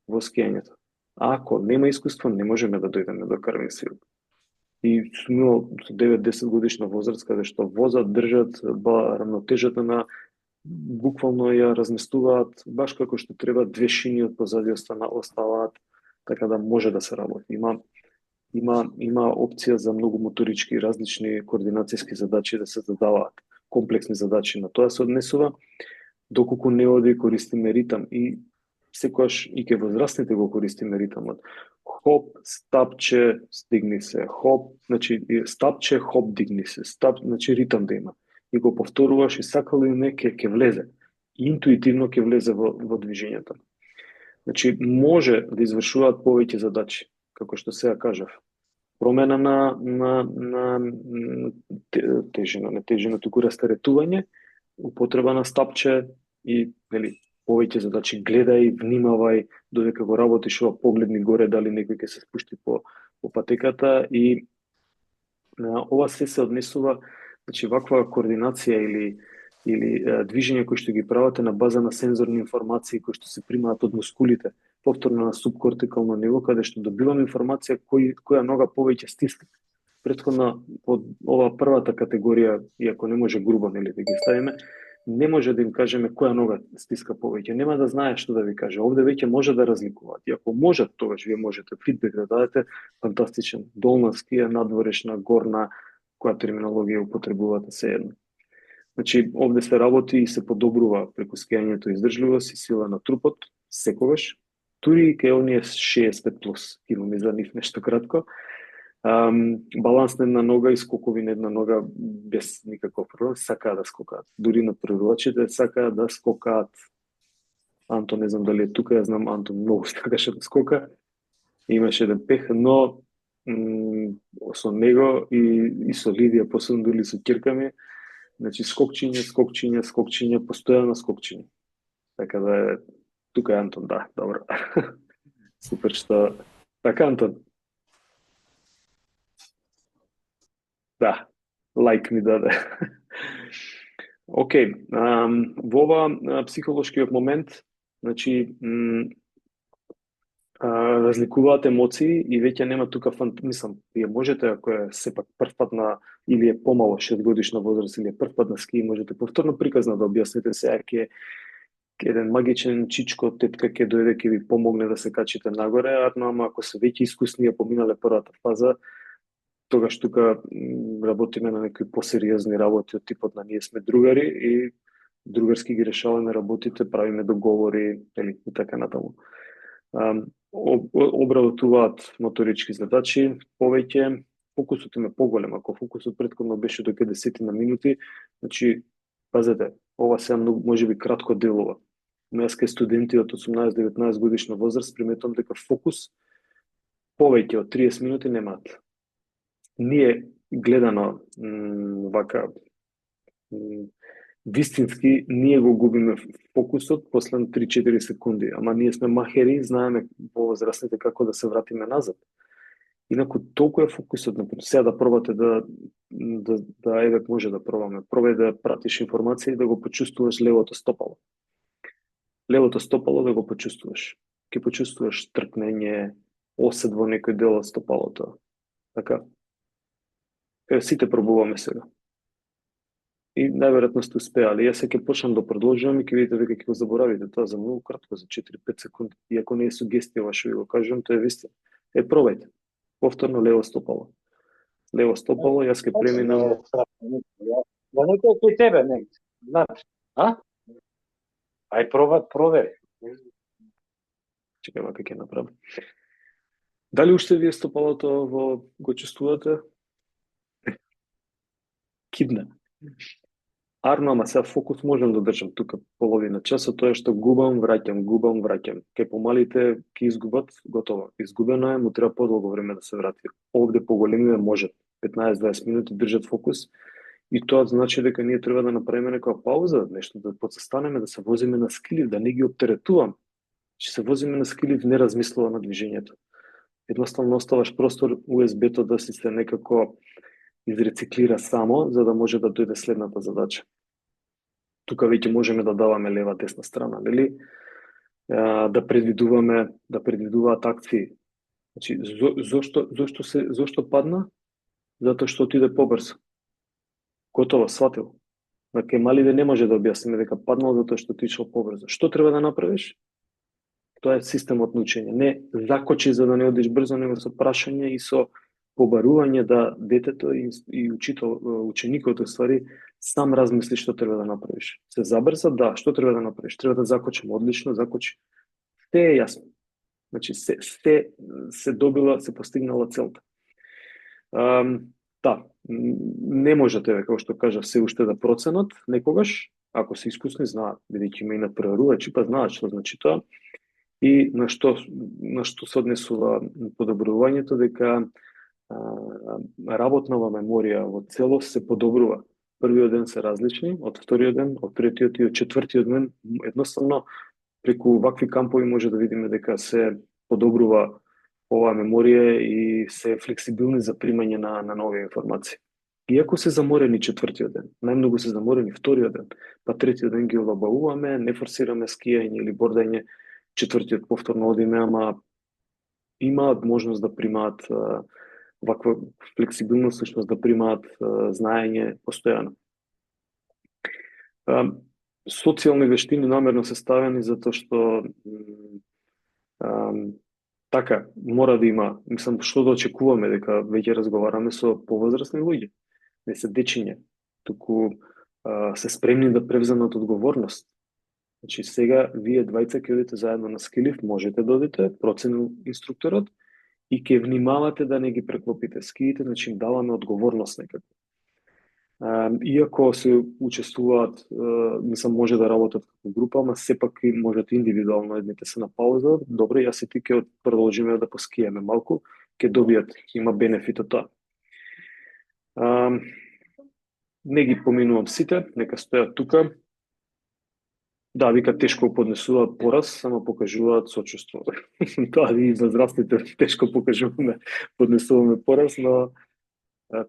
во скијањето. А ако нема искуство, не можеме да дојдеме до Карвин Свиок. И сум имал 9-10 годишна возраст, каде што возат, држат, рамнотежата на буквално ја разместуваат баш како што треба, две шини од позади оставаат, така да може да се работи. Има опција за многу моторички различни координацијски задачи да се задаваат, комплексни задачи на тоа се однесува, доколку не оди и користиме ритам и секогаш и ке возрастните го користиме ритамот. Хоп, стапче, стигни се, хоп, значи стапче, хоп, дигни се, стап, значи ритам да има. И го повторуваш и сакало или не ќе влезе. И интуитивно ќе влезе во движењето. Значи може да извршуваат повеќе задачи, како што сега кажав. Промена на тежина, не тежина, туку растаретување, употреба на стапче и нели повеќе задачи, гледај, внимавај, додека го работиш ова, погледни горе дали некој ќе се спушти по патеката и ова се однесува, значи ваква координација или движење кои што ги правате на база на сензорни информации кои што се примаат од мускулите, повторно на субкортикално ниво, каде што добивам информација која нога повеќе стиска. Претходно од ова првата категорија, иако не може грубо нели да ги ставиме, не може да им кажеме која нога стиска повеќе. Нема да знае што да ви каже. Овде веќе може да разликуваат. И ако можат, тогаш вие можете фидбек да дадете фантастичен. Долна скија, надворешна, горна, која терминологија употребувате 세едно. Значи, овде се работи и се подобрува преку скијањето издржливост и сила на трупот, секогаш. Тури и кај оние 65+, имаме за нив нешто кратко. Баланс на една нога и скокови на една нога без никаков проблем, сакаат да скокаат. Дури на првачите сакаат да скокаат. Антон, не знам дали е тука, ја знам Антон многу сакаше да скока. Имаше еден пех, но со него и со Лидија, посебно или со ќерка, значи скокчиње, постојано скокчиње. Така да тука е Антон, да, добро. Супер што... Така, Антон? Да, лайк ми даде. Океј, во ова психолошкиот момент, значи, разликуваат емоции и веќе нема тука мислам, вие можете ако е сепак првпат на или е помало 6 годишна возраст или е првпат на ски, можете повторно приказно да објасните сега ќе еден магичен чичко тетка ќе дојде ќе ви помогне да се качите нагоре, ама ако се веќе искусни ја поминале првата фаза, тогаш тука работиме на некои посериозни работи од типот на ние сме другари и другарски ги решаваме работите, правиме договори и така натаму. Обработуваат моторички задачи, повеќе, фокусот им е поголем, ако фокусот претходно беше до 50 на минути, значи, пазете, ова сега можеби кратко делува. Јас студенти од 18-19 годишна возраст приметувам дека фокус повеќе од 30 минути немаат. Ние гледано вака вистински, ние го губиме фокусот после 3-4 секунди, ама ние сме махери, знаеме во возрастните како да се вратиме назад. Инаку толку е фокусот, например, сега да пробате да еве може да пробаме. Пробај да пратиш информација и да го почувствуваш левото стопало. Левото стопало да го почувствуваш. ќе почувствуваш тркнење, осет во некој дел од стопалото. Така. Кај сите пробуваме сега. И најверојатно сте успеали. Јас ќе почнам да продолжувам и ќе видите дека ќе го заборавите тоа за многу кратко, за 4-5 секунди. Иако не е сугестија што ви го кажувам, тоа е вистина. Пробајте. Повторно лево стопало. Лево стопало, јас ќе преминам. Да некој кој тебе не. Знаеш, а? Ај провери. Чекај, вака ќе направам. Дали уште вие стопалото го чувствувате? Кидна. Арно, ама сега фокус можам да држам тука половина часа, тоа е што губам, враќам. Ке помалите ке изгубат, готово. Изгубено е, му треба подолго време да се врати. Овде поголемиве може 15-20 минути држат фокус и тоа значи дека ние треба да направиме некоја пауза, нешто да подсастанеме, да се возиме на скилив, да не ги оптеретувам. Че се возиме на скилив, не размислува на движењето. Едноставно оставаш простор USB-то да си се некако изрециклира само, за да може да дојде следната задача. Тука веќе можеме да даваме лева, десна страна, нели? Да предвидуваат акции. Значи, зошто падна? Затоа што отиде побрзо. Готово, сватил. На Кемалиде не може да објасниме дека паднал затоа што отишол побрзо. Што треба да направиш? Тоа е системот на учење. Не закочи за да не одиш брзо, него со прашање и со побарување да детето и ученикот ствари сам размисли што треба да направиш. Се забрза, да, што треба да направиш? Треба да закочим, одлично, закочи. Се е јасно. Значи, се добила, се постигнала целта. Да, не можете, како што кажа, се уште да проценат некогаш, ако се искусни, знаат, бидејќи има и на прерувачи, па знаат што значи тоа. И на што се однесува подобрувањето, дека работнава меморија во целост се подобрува. Првиот ден се различни, од вториот ден, од третиот и од четвртиот ден, едноставно преку вакви кампови може да видиме дека се подобрува оваа меморија и се флексибилни за примање на нови информации. Иако се заморени четвртиот ден, најмногу се заморени вториот ден, па третиот ден ги олабавуваме, не форсираме скијање или бордање, четвртиот повторно одиме, ама имаат можност да примаат ваква флексибилност, всушност да примаат знаење постојано. Социјални вештини намерно се ставени затоа што така мора да има, мислам, што да очекуваме, дека веќе разговараме со повозрасни луѓе, не се дечиња, туку се спремни да превземат одговорност. Значи сега вие двајца ќе одите заедно на скилив, можете да одите, проценил инструкторот, и ќе внимавате да не ги преклопите скиите, значи им даваме одговорност некако. Иако се учествуваат, мислам, може да работат како група, ама сепак и можете индивидуално, едните се на пауза, добре, јас и ти ќе продолжиме да поскиеме малку, ќе добијат, има бенефит од тоа. Не ги поминувам сите, нека стојат тука. Да, вика тешко поднесуваат пораз, само покажуваат сочувство. Тоа и за здравствите тешко покажуваме, поднесуваме пораз, но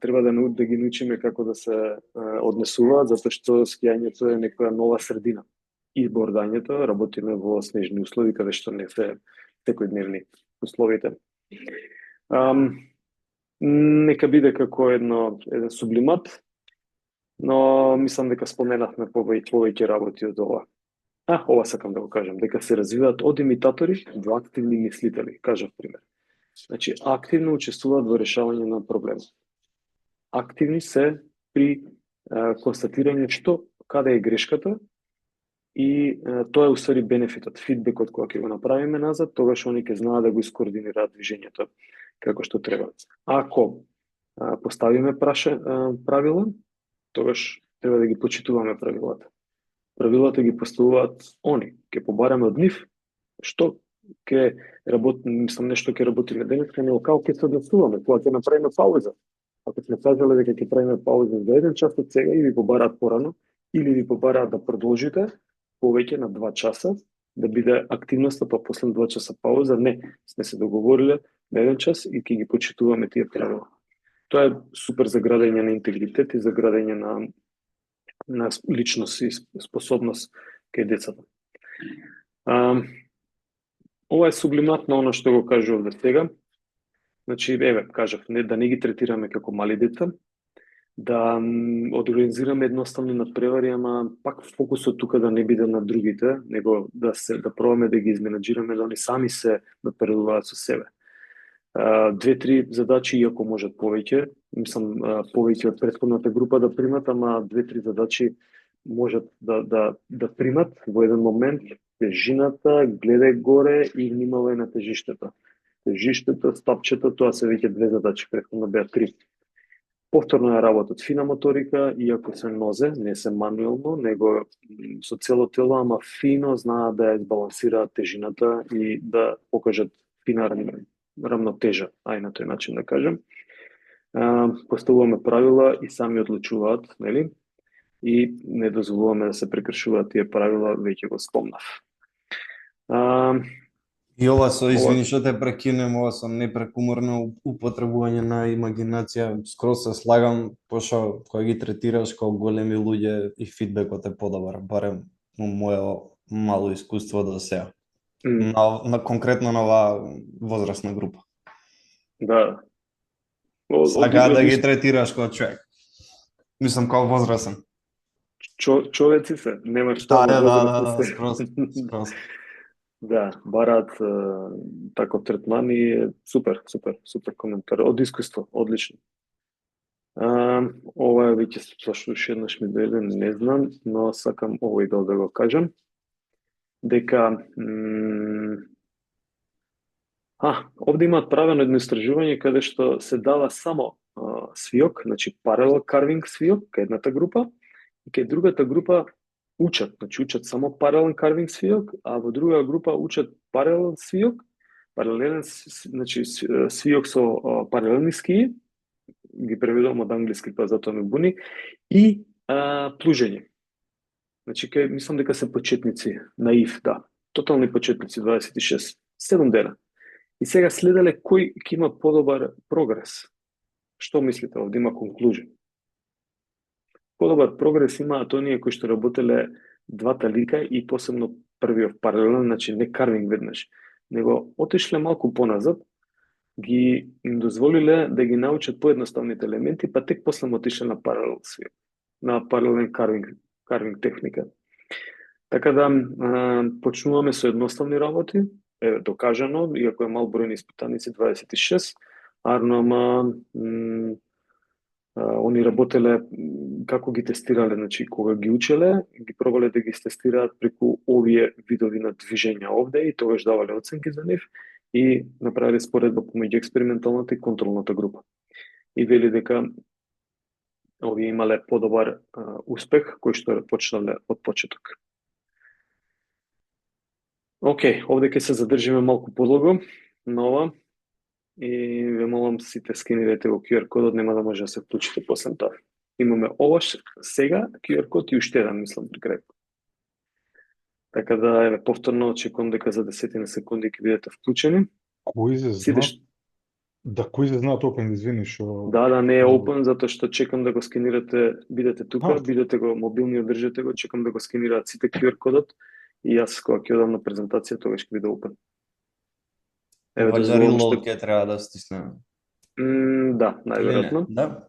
треба да ги научиме како да се однесуваат, затоа што скијањето е некоја нова средина. И бордањето, работиме во снежни услови, каде што не се секојдневни условите. Нека биде како еден сублимат, но мислам дека споменавме повеќе работи од ова. Ова сакам да го кажам, дека се развиваат од имитатори до активни мислители, кажав пример. Значи, активно учествуваат во решавање на проблеми. Активни се при констатирање што, каде е грешката и тоа е уствари бенефитот, фидбекот кога ќе го направиме назад, тогаш они ќе знаат да го искоординираат движењето како што треба. Ако поставиме правила, тогаш треба да ги почитуваме правилата. Правилата ги поставуваат они, ќе побараме од нив што ќе работи, мислам нешто ќе работиме денеска, но како ќе се однесуваме, кога ќе направиме пауза. Ако сме кажале дека ќе правиме пауза за 1 час од сега и ви побараат порано, или ви побараат да продолжите повеќе на 2 часа, да биде активноста, па после 2 часа пауза, не, сме се договориле на 1 час и ќе ги почитуваме тие правила. Тоа е супер за градење на интегритет и за градење на личност и способност кај децата. Ова е сублиматно оно што го кажував до сега. Значи, еве, кажав, да не ги третираме како мали деца, да организираме едноставни надпревари, ама пак фокусот тука да не биде на другите, него да пробаме да ги изменаџираме, да они сами се надпреваруваат со себе. Две-три задачи, иако можат повеќе, мислам повеќе од претходната група да примат, ама две-три задачи можат да примат во еден момент. Тежината, гледај горе и внимавај на тежиштето. Тежиштето, стапчето, тоа се веќе две задачи, претходно беа три. Повторно ја работат фина моторика, иако се нозе, не се мануелно, него со цело тело, ама фино знаат да ја избалансираат тежината и да покажат фина рамнотежа, ај на тој начин да кажем. Поставуваме правила и сами одлучуваат, нели? И не дозволуваме да се прекршуваат тие правила, веќе го спомнав. И ова извини што те прекинем, ова со непрекумерно употребување на имагинација, скроз се слагам, пошто кога ги третираш како големи луѓе и фидбекот е подобар, барем моје мало искуство до сега. На конкретно на оваа возрастна група. Да. Сака да ги третираш како човек. Мислам како возрастен. Човеци се, нема што. Да, скроз. Да, бараат таков третман и е супер коментар. Од искуство, одлично. Ова е веќе зашто уште еднаш ми дојде, не знам, но сакам овој дел да го кажам. Дека овде имаат правено едно истражување каде што се дава само свиок, значи паралел карвинг свиок, кај едната група, и кај другата група учат само паралелен карвинг свиок, а во друга група учат паралелен свиок, значи свиок со паралелни скии, ги преведувам од англиски, па затоа ме буни, и плужење. Значи, мислам дека се почетници, наив, да, тотални почетници, 26, 7 дена. И сега следеле кој ќе има подобар прогрес. Што мислите, овде има конклужен? Подобар прогрес имаат оние кои што работеле двата лика и посебно првиот паралелен, значи не карвинг веднаш, него отишле малку поназад, им дозволиле да ги научат поедноставните елементи, па тек после отишле на паралел свиот, на паралелен карвинг техника. Така да почнуваме со едноставни работи, е докажано, иако е мал број на испитаници 26, ама они работеле како ги тестирале, значи кога ги учеле, ги пробале да ги тестираат преку овие видови на движења овде и тогаш давале оценки за нив и направиле споредба помеѓу експерименталната и контролната група. И вели дека овие имале подобар успех кој што почнале од почеток. Океј, овде ќе се задржиме малку подолго на ова и ве молам сите скенирайте го QR кодот, нема да може да се вклучите после тоа. Имаме ова сега QR код и уште еден, мислам, при крај. Така да, еве, повторно очекувам дека за 10 секунди ќе бидете вклучени. Кој се знае? Да, кој се знаат open, извини што... Да, не е open, затоа што чекам да го скенирате, бидете тука, бидете го мобилни, одржете го, чекам да го скенираат сите QR кодот и јас кога ќе одам на презентација, тогаш ќе биде open. Еве, reload ќе треба да стиснеме. Да, најверојатно. Да.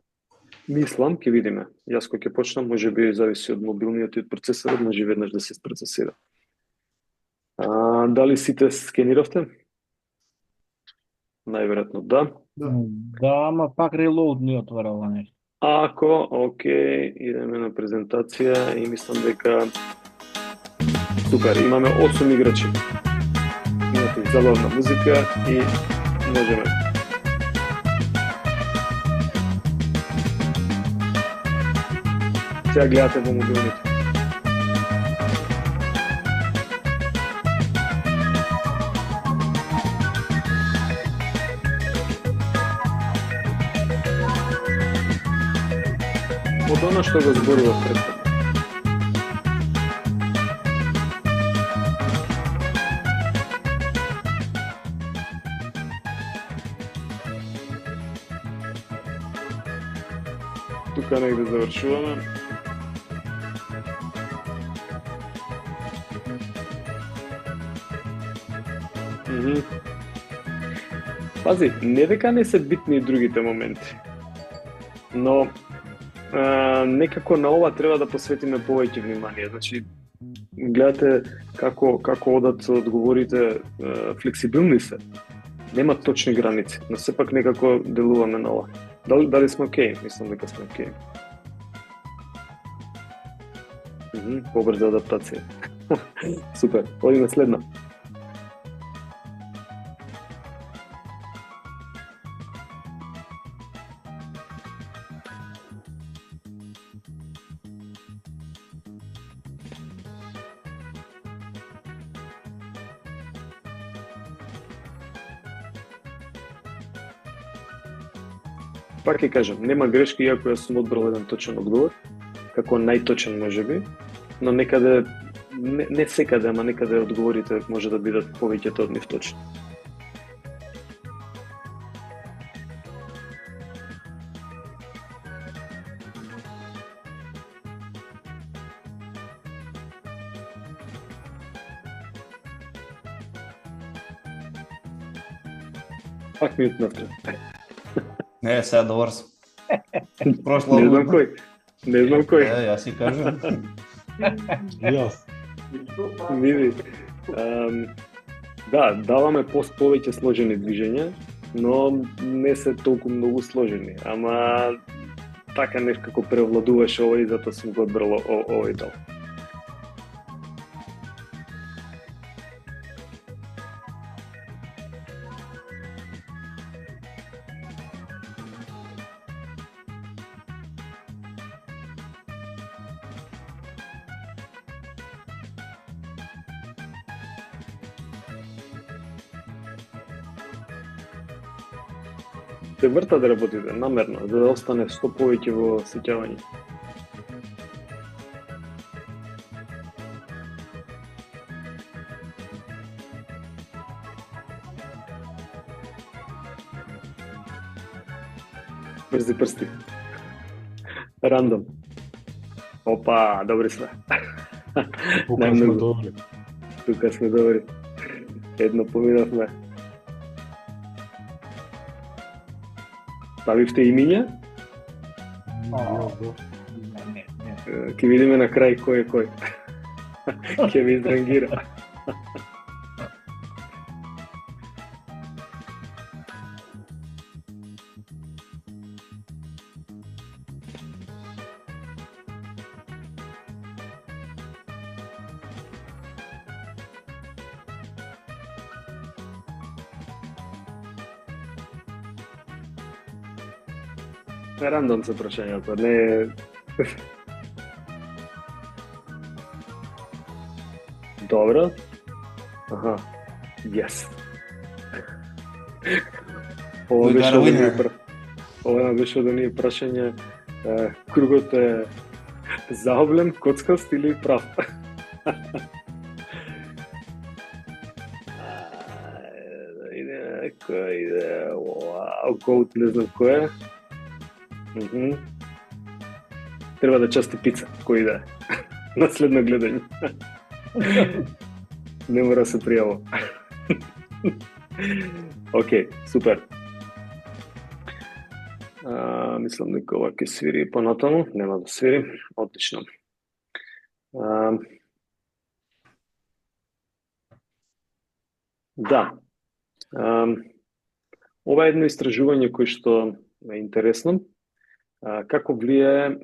Мислам, ќе видиме. Јас кога ќе почнам, може би зависи од мобилниот и од процесорот, може веднаш да се процесира. Дали сите скениравте? Најверојатно да. Да, ама пак reload не отварала нешто. Ако, окей, идеме на презентација и мислам дека супер, имаме 8 играчи. Имате забавна музика и можеме. Сега гледате во мобилните. Од она што го зборував предходно. Тука негде завршуваме. Мгм. Пази, не дека не се битни и другите моменти, но некако на ова треба да посветиме повеќе внимание. Значи, гледате како одат одговорите, флексибилни се. Нема точни граници, но сепак некако делуваме на ова. Дали сме окей? Мислам дека сме окей. Побрза адаптација. Супер, одиме следна. Пак ќе кажам, нема грешки, иако ја сум одбрал еден точен одговор, како најточен можеби, но некаде, не секаде, ама некаде одговорите може да бидат повеќето од нив точни. Пак ми утнавте. Не, сега добар сум. Прошла Не знам година. кој. Не знам кој. Јас си кажам. Јас. Види. Да, даваме повеќе сложени движења, но не се толку многу сложени. Ама така некако превладуваше овој и затоа сум го одбрал овој дел. Се врта да работите намерно, за да остане што повеќе во сеќавање. Брзи прсти. Рандом. Опа, добри сме. Тука сме добри. Тука сме добри. Едно поминавме. Ставивте имиња? Ќе видиме на крај кој е кој. Ќе ви издрангира. Рандом се прашањата, не... Добро. Аха, yes. Ова беше од оние прашања, кругот е заоблен, коцкаст или прав? Кој иде, вау, гоут, не знам кој е. Треба да части пица, кој да е. На следно гледање. Не мора се пријаво. Океј, супер. Мислам дека ова ќе свири понатаму, нема да свири. Отлично. Да. Ова е едно истражување кој што е интересно. Како влијае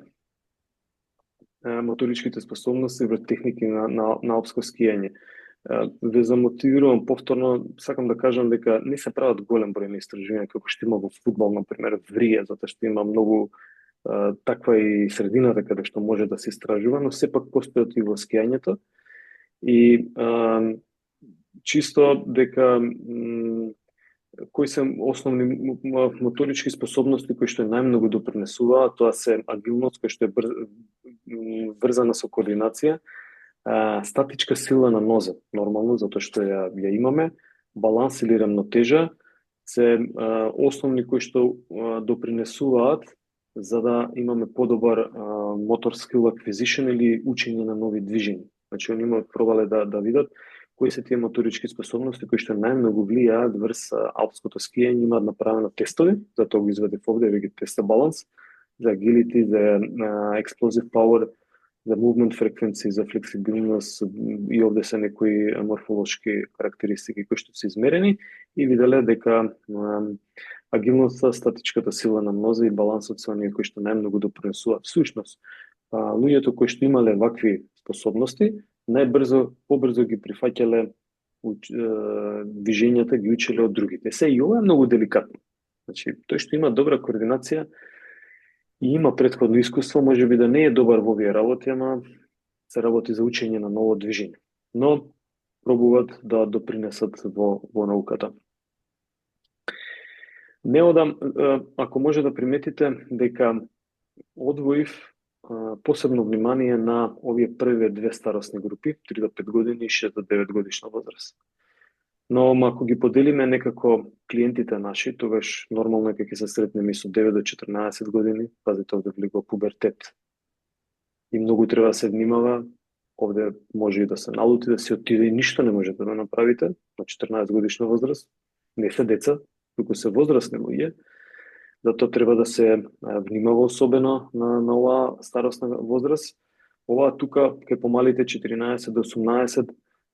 моторичките способности врз техники на алпско скијање. Ве замотивирувам повторно, сакам да кажам дека не се прават голем број на истражувања како што има во фудбал, например, врие, затоа што има многу таква и средината каде што може да се истражува, но сепак постојат и во скијањето. И чисто дека кои се основни моторички способности кои што најмногу допринесуваат, тоа се агилност која што е врзана со координација, статичка сила на ноза, нормално, затоа што ја имаме, баланс или рамнотежа, се основни кои што допринесуваат за да имаме подобар motor skill acquisition или учење на нови движења. Значи, они имаат пробале да видат кои се тие моторички способности кои што најмногу влијаат врз алпското скијање. Имаат направено тестови, затоа го извадив овде, ви ги теста баланс, за agility, за explosive power, за movement frequency, за флексибилност, и овде се некои морфолошки карактеристики кои што се измерени и виделе дека агилноста, статичката сила на нозе и балансот се оние кои што најмногу допринесуваат. Всушност, луѓето кои што имале вакви способности, побрзо ги прифаќале движењата, ги учеле од другите. Се и ова е многу деликатно. Значи, тој што има добра координација и има претходно искуство, може би да не е добар во овие работи, ама се работи за учење на ново движење. Но пробуваат да допринесат во науката. Не одам, ако може да приметите дека одвоив посебно внимание на овие првите две старосни групи, 3 до 5 години и 6 до 9 годишна возраст. Но ако ги поделиме некако клиентите наши, тогаш нормално е ќе се сретнеме со 9 до 14 години, пазите овде влегува пубертет. И многу треба да се внимава, овде може и да се налути, да се отиде и ништо не можете да направите на 14 годишна возраст. Не се деца, туку се возрастни луѓе. Затоа треба да се внимава особено на оваа старосна возраст. Ова тука кај помалите 14 до 18,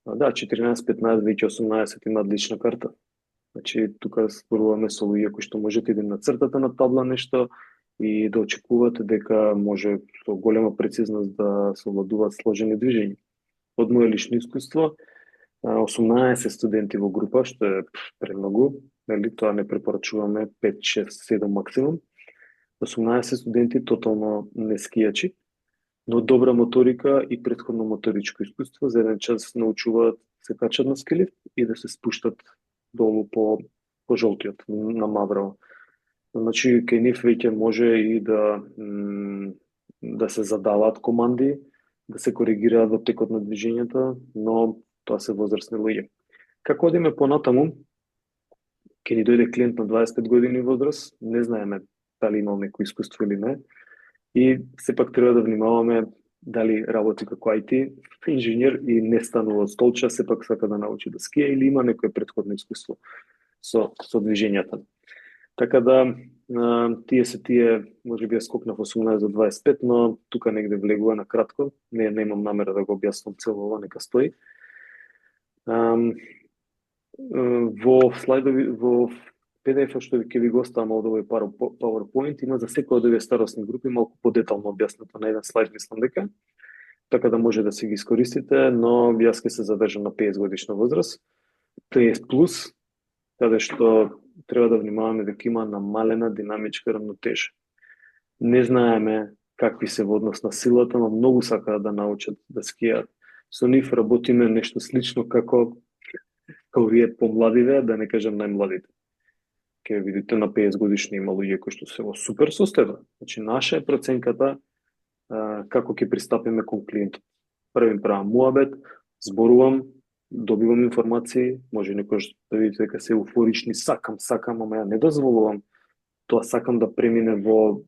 14-15, веќе 18 имаат лична карта. Значи тука зборуваме со луѓе кои што можете да им нацртате на табла нешто и да очекувате дека може со голема прецизност да се овладуваат сложени движења. Од моје лично искуство, 18 студенти во група, што е премногу, нели, тоа не препорачуваме 5, 6, 7 максимум. 18 студенти тотално не скијачи, но добра моторика и претходно моторичко искуство. За еден час научуваат се качат на скилифт и да се спуштат долу по жолтиот, на маврао. Значи, кај нив веќе може и да се задаваат команди, да се коригираат во текот на движењата, но тоа се возрастни луѓе. Како одиме понатаму, ќе ни дојде клиент на 25 години возраст, не знаеме дали имал некој искуство или не, и сепак треба да внимаваме дали работи како IT инженер и не станува од столча, сепак сака да научи да скија или има некое претходно искуство со движењата. Така да, тие, може би ја скокнав 18 до 25, но тука негде влегува на кратко, не имам намера да го објаснам цело ова, нека стои. Во слайдови, во PDF-а што ќе ви го оставам од овој PowerPoint, има за секој од овие старосни групи малку подетално објаснато на еден слайд, мислам дека, така да може да си ги искористите, но јас ќе се задржам на 50 годишна возраст, 50 плюс, каде што треба да внимаваме дека има намалена динамичка рамнотежа. Не знаеме какви се во однос на силата, но многу сакаат да научат да скијат. Со нив работиме нешто слично како овие помладиве, да не кажам најмладите. Ке видите на 50 годишни има луѓе кои што се во супер состојба. Значи, наша е проценката како ќе пристапиме кон клиентот. Првим правам муабет, зборувам, добивам информации, може некој да видите дека се еуфорични, сакам, ама ја не дозволувам тоа, сакам да премине во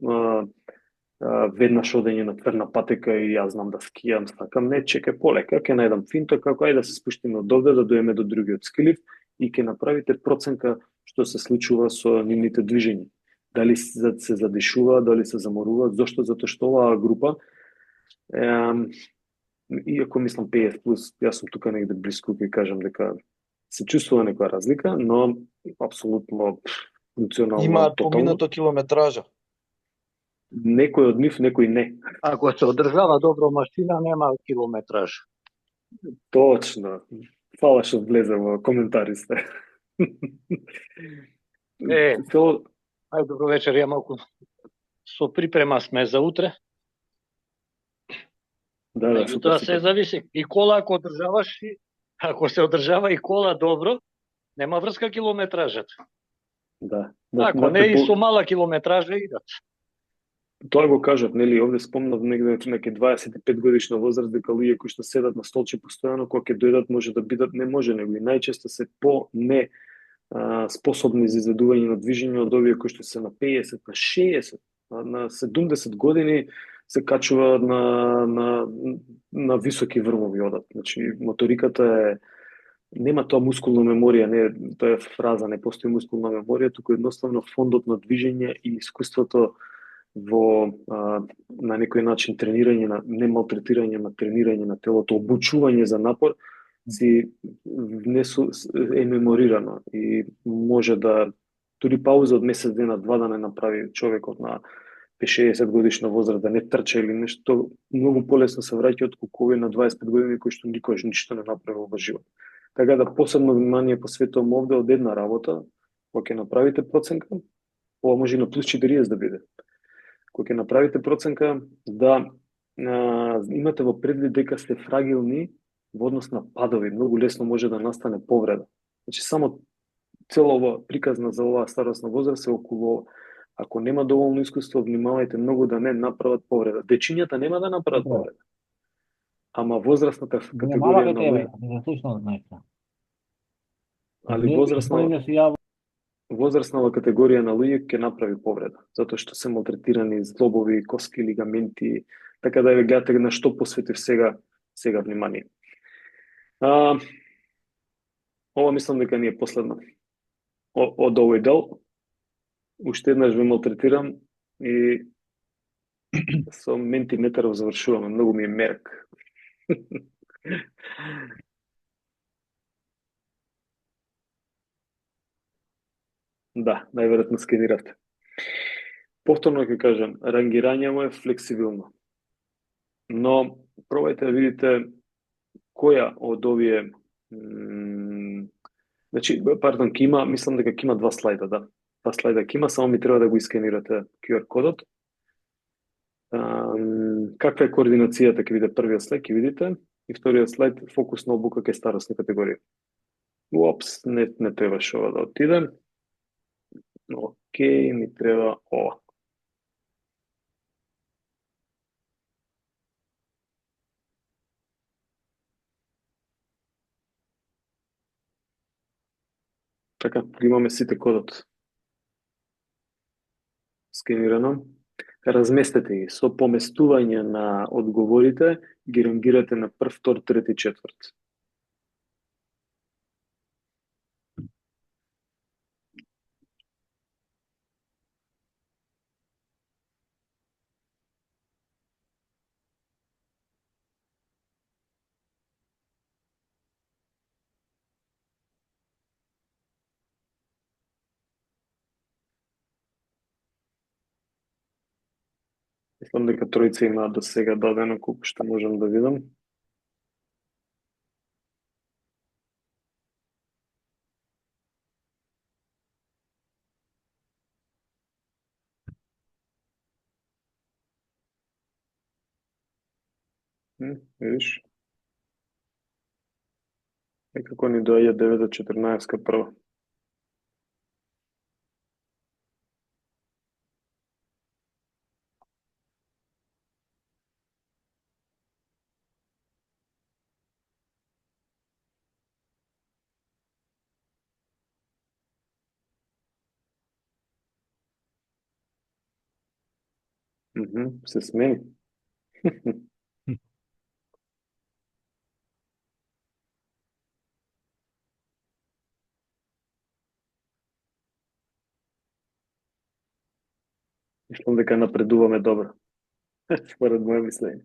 веднаш одење на тврна патека и јас знам да скијам, сакам, не, чекај полека, ќе најдам финта, како ајде да се спуштиме од овде, да дојдеме до другиот скилиф и ќе направите проценка што се случува со нивните движења. Дали се задишуваат, дали се заморуваат, зошто? Затоа што оваа група, иако мислам 50 плюс, јас сум тука негде близко, ќе кажам дека се чувствува некоја разлика, но апсолутно функционално. Имаат поминато километража. Некој од нив, некој не. Ако се одржава добро машина, нема километраж. Точно. Фала што влезе во коментарите. Ајде, добро вечер, ја малку со припрема сме за утре. Да, тоа се зависи. И кола ако одржаваш, ако се одржава и кола добро, нема врска километражата. Да. Ако не и со мала километража идат. Тоа го кажат, нели, овде спомнав негде неке 25 годишна возраст, дека луѓе кои што седат на столче постојано, кога ќе дојдат може да бидат, не може, него и најчесто се не способни за изведување на движење од овие кои што се на 50, на 60, на 70 години се качуваат на високи врвови одат. Значи, моториката е нема тоа мускулна меморија, не, тоа е фраза, не постои мускулна меморија, туку едноставно фондот на движење и искуството во на некој начин тренирање на не малтретирање, на тренирање на телото, обучување за напор си е меморирано и може да дури пауза од месец дена, два да не направи човекот на 50-60 годишна возраст, да не трча или нешто, многу полесно се враќа отколку овој на 25 години кој што никогаш ништо не направил во живот. Така да посебно внимание посветувам овде од една работа, кога ќе направите проценка, ова може и на плюс 40 да биде. Кога ќе направите проценка да имате во предвид дека сте фрагилни во однос на падови, многу лесно може да настане повреда. Значи само цела ова приказна за оваа старосна возраст е околу ако нема доволно искуство, внимавајте многу да не направат повреда. Дечињата нема да направат повреда. Ама возрастната категорија на луѓе, али возрастнава категорија на луѓе ќе направи повреда, затоа што се малтретирани злобови, коски, лигаменти, така да ја гледате на што посветив сега внимание. Ова мислам дека не е последно. Од овој дел, уште еднаш ве малтретирам и со ментиметаров завршуваме, многу ми е мерак. Да, најверојатно скениравте. Повторно ќе кажам, рангирање е флексибилно. Но пробајте да видите која од овие ќе има, мислам дека ќе има два слайда, да. Два слайда ќе има, само ми треба да го искенирате QR кодот. Каква е координацијата ќе биде првиот слайд, ќе видите, и вториот слайд фокус на обука кај старосни категории. Уопс, не требаше ова да отиде. Океј, ми треба ова. Така, имаме сите кодот скенирано. Разместете ги со поместување на одговорите, ги рангирате на прв, втор, трети, четврт. Мислам дека тројца имаат до сега дадено колку што можам да видам. Видиш? Некако ни доаѓа 9 до 14 прва. Се смени. Мислам дека напредуваме добро. Според моје мислење.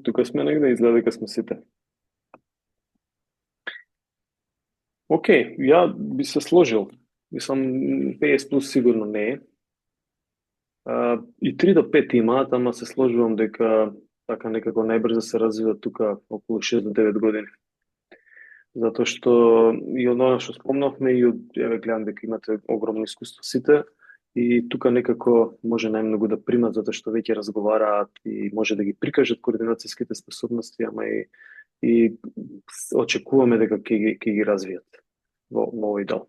Тука сме негде, изгледа дека сме сите. Океј, ја би се сложил. Мислам, 50 плюс сигурно не е. И 3 до 5 имаат, ама се сложувам дека така некако најбрзо се развива тука околу 6 до 9 години. Затоа што и од она што спомнавме и од гледам дека имате огромно искуство сите и тука некако може најмногу да примат затоа што веќе разговараат и може да ги прикажат координацијските способности, ама и и очекуваме дека ќе ги развијат во овој дел.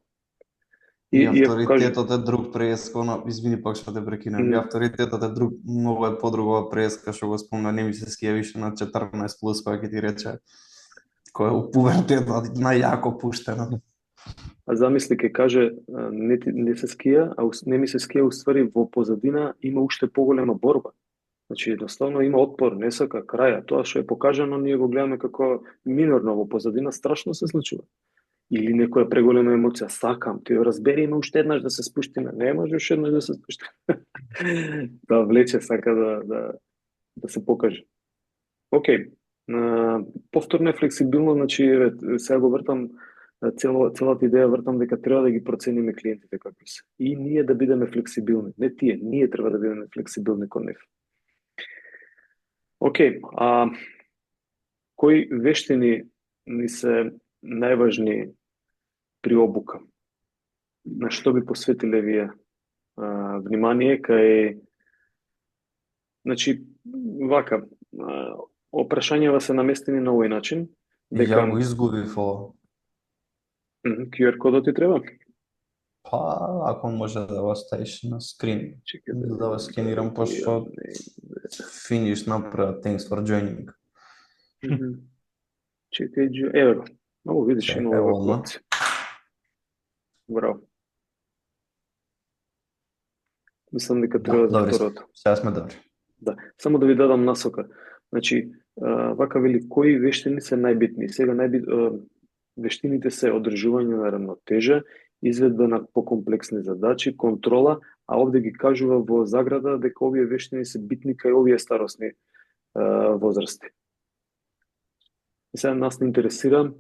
И ако авторитетот е друг преска, извини пак што те прекинам, и авторитетот е друг, многу е подругова преска што го спомна, не ми се скија више на 14 плюс, која ќе ти рече, која е у пубертетот најако пуштена. А замисли, ќе каже, не се скија, не ми се скија, уствари во позадина има уште поголема борба. Значи, едноставно има отпор, не сака краја. Тоа што е покажано, ние го гледаме како минорно, во позадина страшно се случува. Или некоја преголема емоција, сакам, ти разбери, има уште еднаш да се спуштиме. Не може уште еднаш да се спуштиме. Да влече, сака да се покаже. Океј, повторно е флексибилно, значи, сега го вртам, целата идеја вртам дека треба да ги процениме клиентите какви се. И ние да бидеме флексибилни. Не тие, ние треба да бидеме флексибилни кон нив. Океј, кои вештини ни се најважни при обука? На што би посветиле вие внимание кај... Значи, вака, опрашањава се наместени на овој начин. Ја го изгубив ово. QR кодот ти треба? Па, ако може да го ставиш на скрин, да го скенирам, пошто finish направа, thanks for joining. Чекај, еве го. Много видиш, има оваква опција. Браво. Мислам дека треба за второто. Сега сме добри. Да, само да ви дадам насока. Значи, вака вели, кои вештини се најбитни? Сега вештините се одржување на рамнотежа, изведба на покомплексни задачи, контрола, а овде ги кажува во заграда дека овие вештини се битни кај овие старосни возрасти. И сега нас не интересира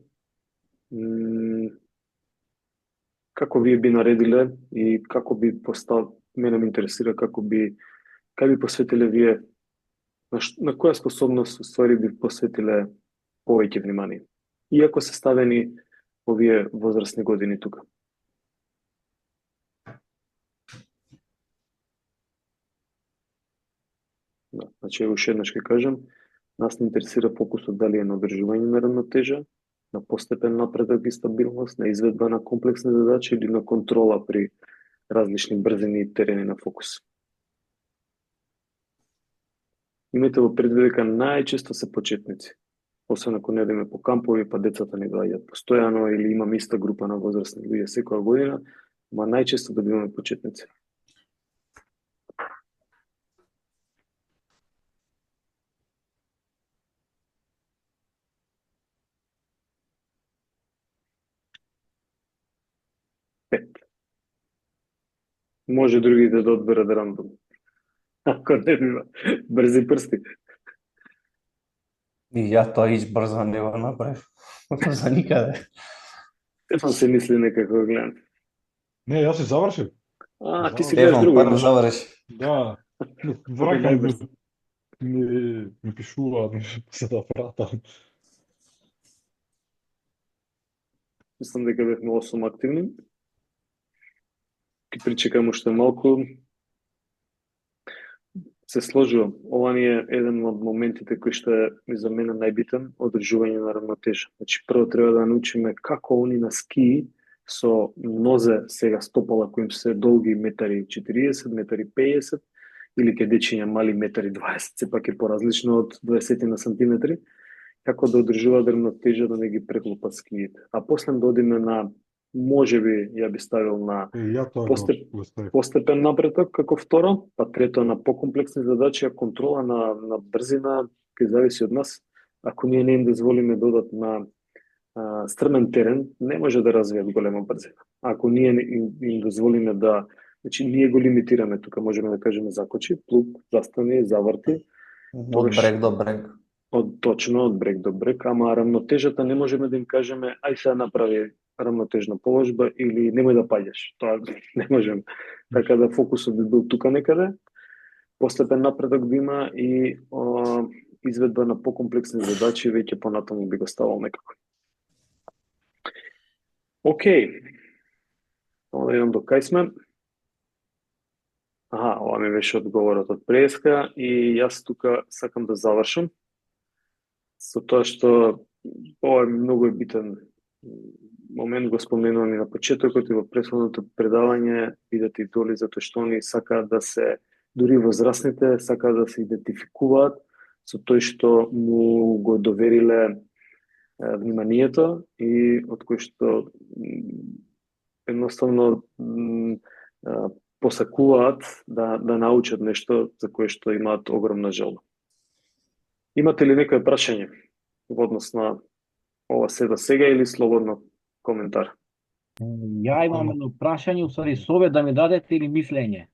како вие би наредиле и како би мене ме интересира кај би посветиле вие, на која способност ствари би посветиле повеќе внимание, иако се ставени овие возрастни години тука. Да, значи, уште еднаш ќе кажам, нас не интересира фокусот дали е на одржување на рамнотежа, на постепен напредок и стабилност, на изведба на комплексни задачи или на контрола при различни брзини и терени на фокус. Имате во предвид дека најчесто се почетници, освен ако не одиме по кампови, па децата не доаѓаат постојано или имаме иста група на возрастни луѓе секоја година, ма најчесто добиваме почетници. Може другите да одберат рандом. Ако не бива, брзи прсти. И ја тоа избрза не го направив. За никаде. Стефан се мисли некако гледам. Не, јас си завршив. Ти си гледаш друго. Стефан заврши. Да. Вракам ми пишуваат, се да пратам. Мислам дека бевме 8 активни. Ке причекам уште малку. Се сложувам. Ова ни е еден од моментите кој што е за мене најбитен, одржување на рамнотежа. Значи, прво треба да научиме како они на ски со нозе сега стопала кои им се долги 1,40 м, 1,50 м, или ке дечиња мали 1,20 м, сепак е поразлично од 20 на сантиметри, како да одржуваат рамнотежа да не ги преклопат скиите. А после да одиме на, можеби ја би ставил на постепен напредок како второ, па трето на покомплексни задачи, а контрола на брзина ќе зависи од нас. Ако ние не им дозволиме да одат на стрмен терен, не може да развијат голема брзина. Ако ние им дозволиме да, значи ние го лимитираме тука, можеме да кажеме закочи, плук, застани, заврти. Од брег до брег. Точно, од брег до брег, ама рамнотежата не можеме да им кажеме ај сега направи рамнотежна положба или немој да паѓаш. Тоа не можеме. Така да фокусот би бил тука некаде, постепен напредок би има и изведба на покомплексни задачи веќе понатаму би го ставал некако. Океј. Само да видам до кај сме. Ова ми беше одговорот од преска и јас тука сакам да завршам со тоа што ова е многу битен момент, го споменувам и на почетокот и во претходното предавање, бидете идоли затоа што они сакаат да се, дури возрастните, сакаат да се идентификуваат со тој што му го довериле вниманието и од кој што едноставно посакуваат да научат нешто за кое што имаат огромна желба. Имате ли некој прашање во однос на ова се до сега или слободно коментар? Ја имам едно прашање, усвари совет да ми дадете или мислење.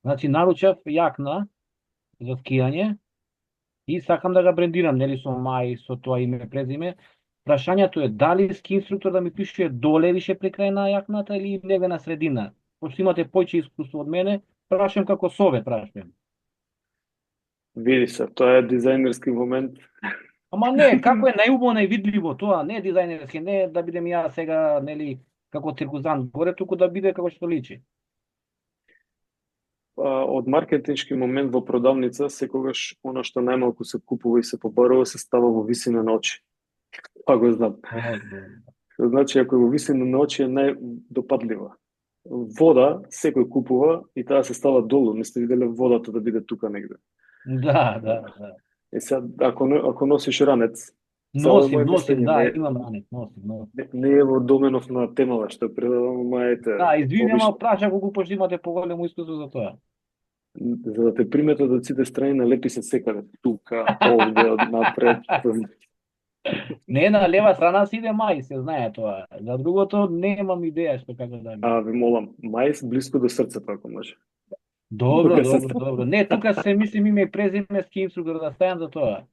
Значи, наручав јакна за скијање и сакам да ga брендирам, нели со мај, со тоа име, презиме. Прашањето е дали ски инструктор да ми пише доле више при крај на јакната или леве на средина. Пошто имате појче искуство од мене, прашам како совет прашам. Види се, тоа е дизајнерски момент. Ама не, како е најубаво, највидливо тоа, не дизајнерски, не да бидем ја сега, нели, како циркузант горе, туку да биде како што личи. Од маркетиншки момент во продавница, секогаш оно што најмалку се купува и се побарува се става во висина на очи. Па го знам. Значи, ако е во висина на очи е најдопадлива. Вода секој купува и таа се става долу, не сте виделе водата да биде тука негде. Да. И сега, ако носиш ранец, Носим, да, имам ранец, носим. Не е во доменов на темава што предавам, маете. Да, извинувам, ама прашав колку пошто имате поголемо искуство за тоа. За да те приметат од сите страни, налепи се секаде, тука, овде, напред. Не, на лева страна си иде мај, се знае тоа. За другото немам идеја што како да ми. Ви молам, мај блиско до срцето, ако може. Добро. Не, тука се мислим име и презиме ски инструктор да стајам за тоа.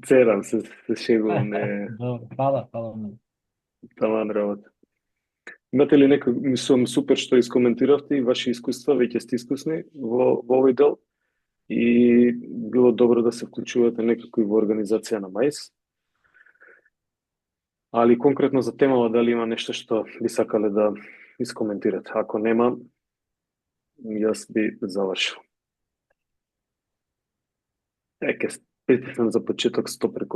Церам се шегувам, не. Добро, фала многу. Таман работа. Имате ли некој, мислам, супер што искоментиравте и ваши искуства, веќе сте искусни во овој дел и било добро да се вклучувате некако и во организација на МАИС. Али конкретно за темава, дали има нешто што би сакале да искоментирате? Ако нема, јас би завршил. Ке притиснам за почеток 100 рекорд.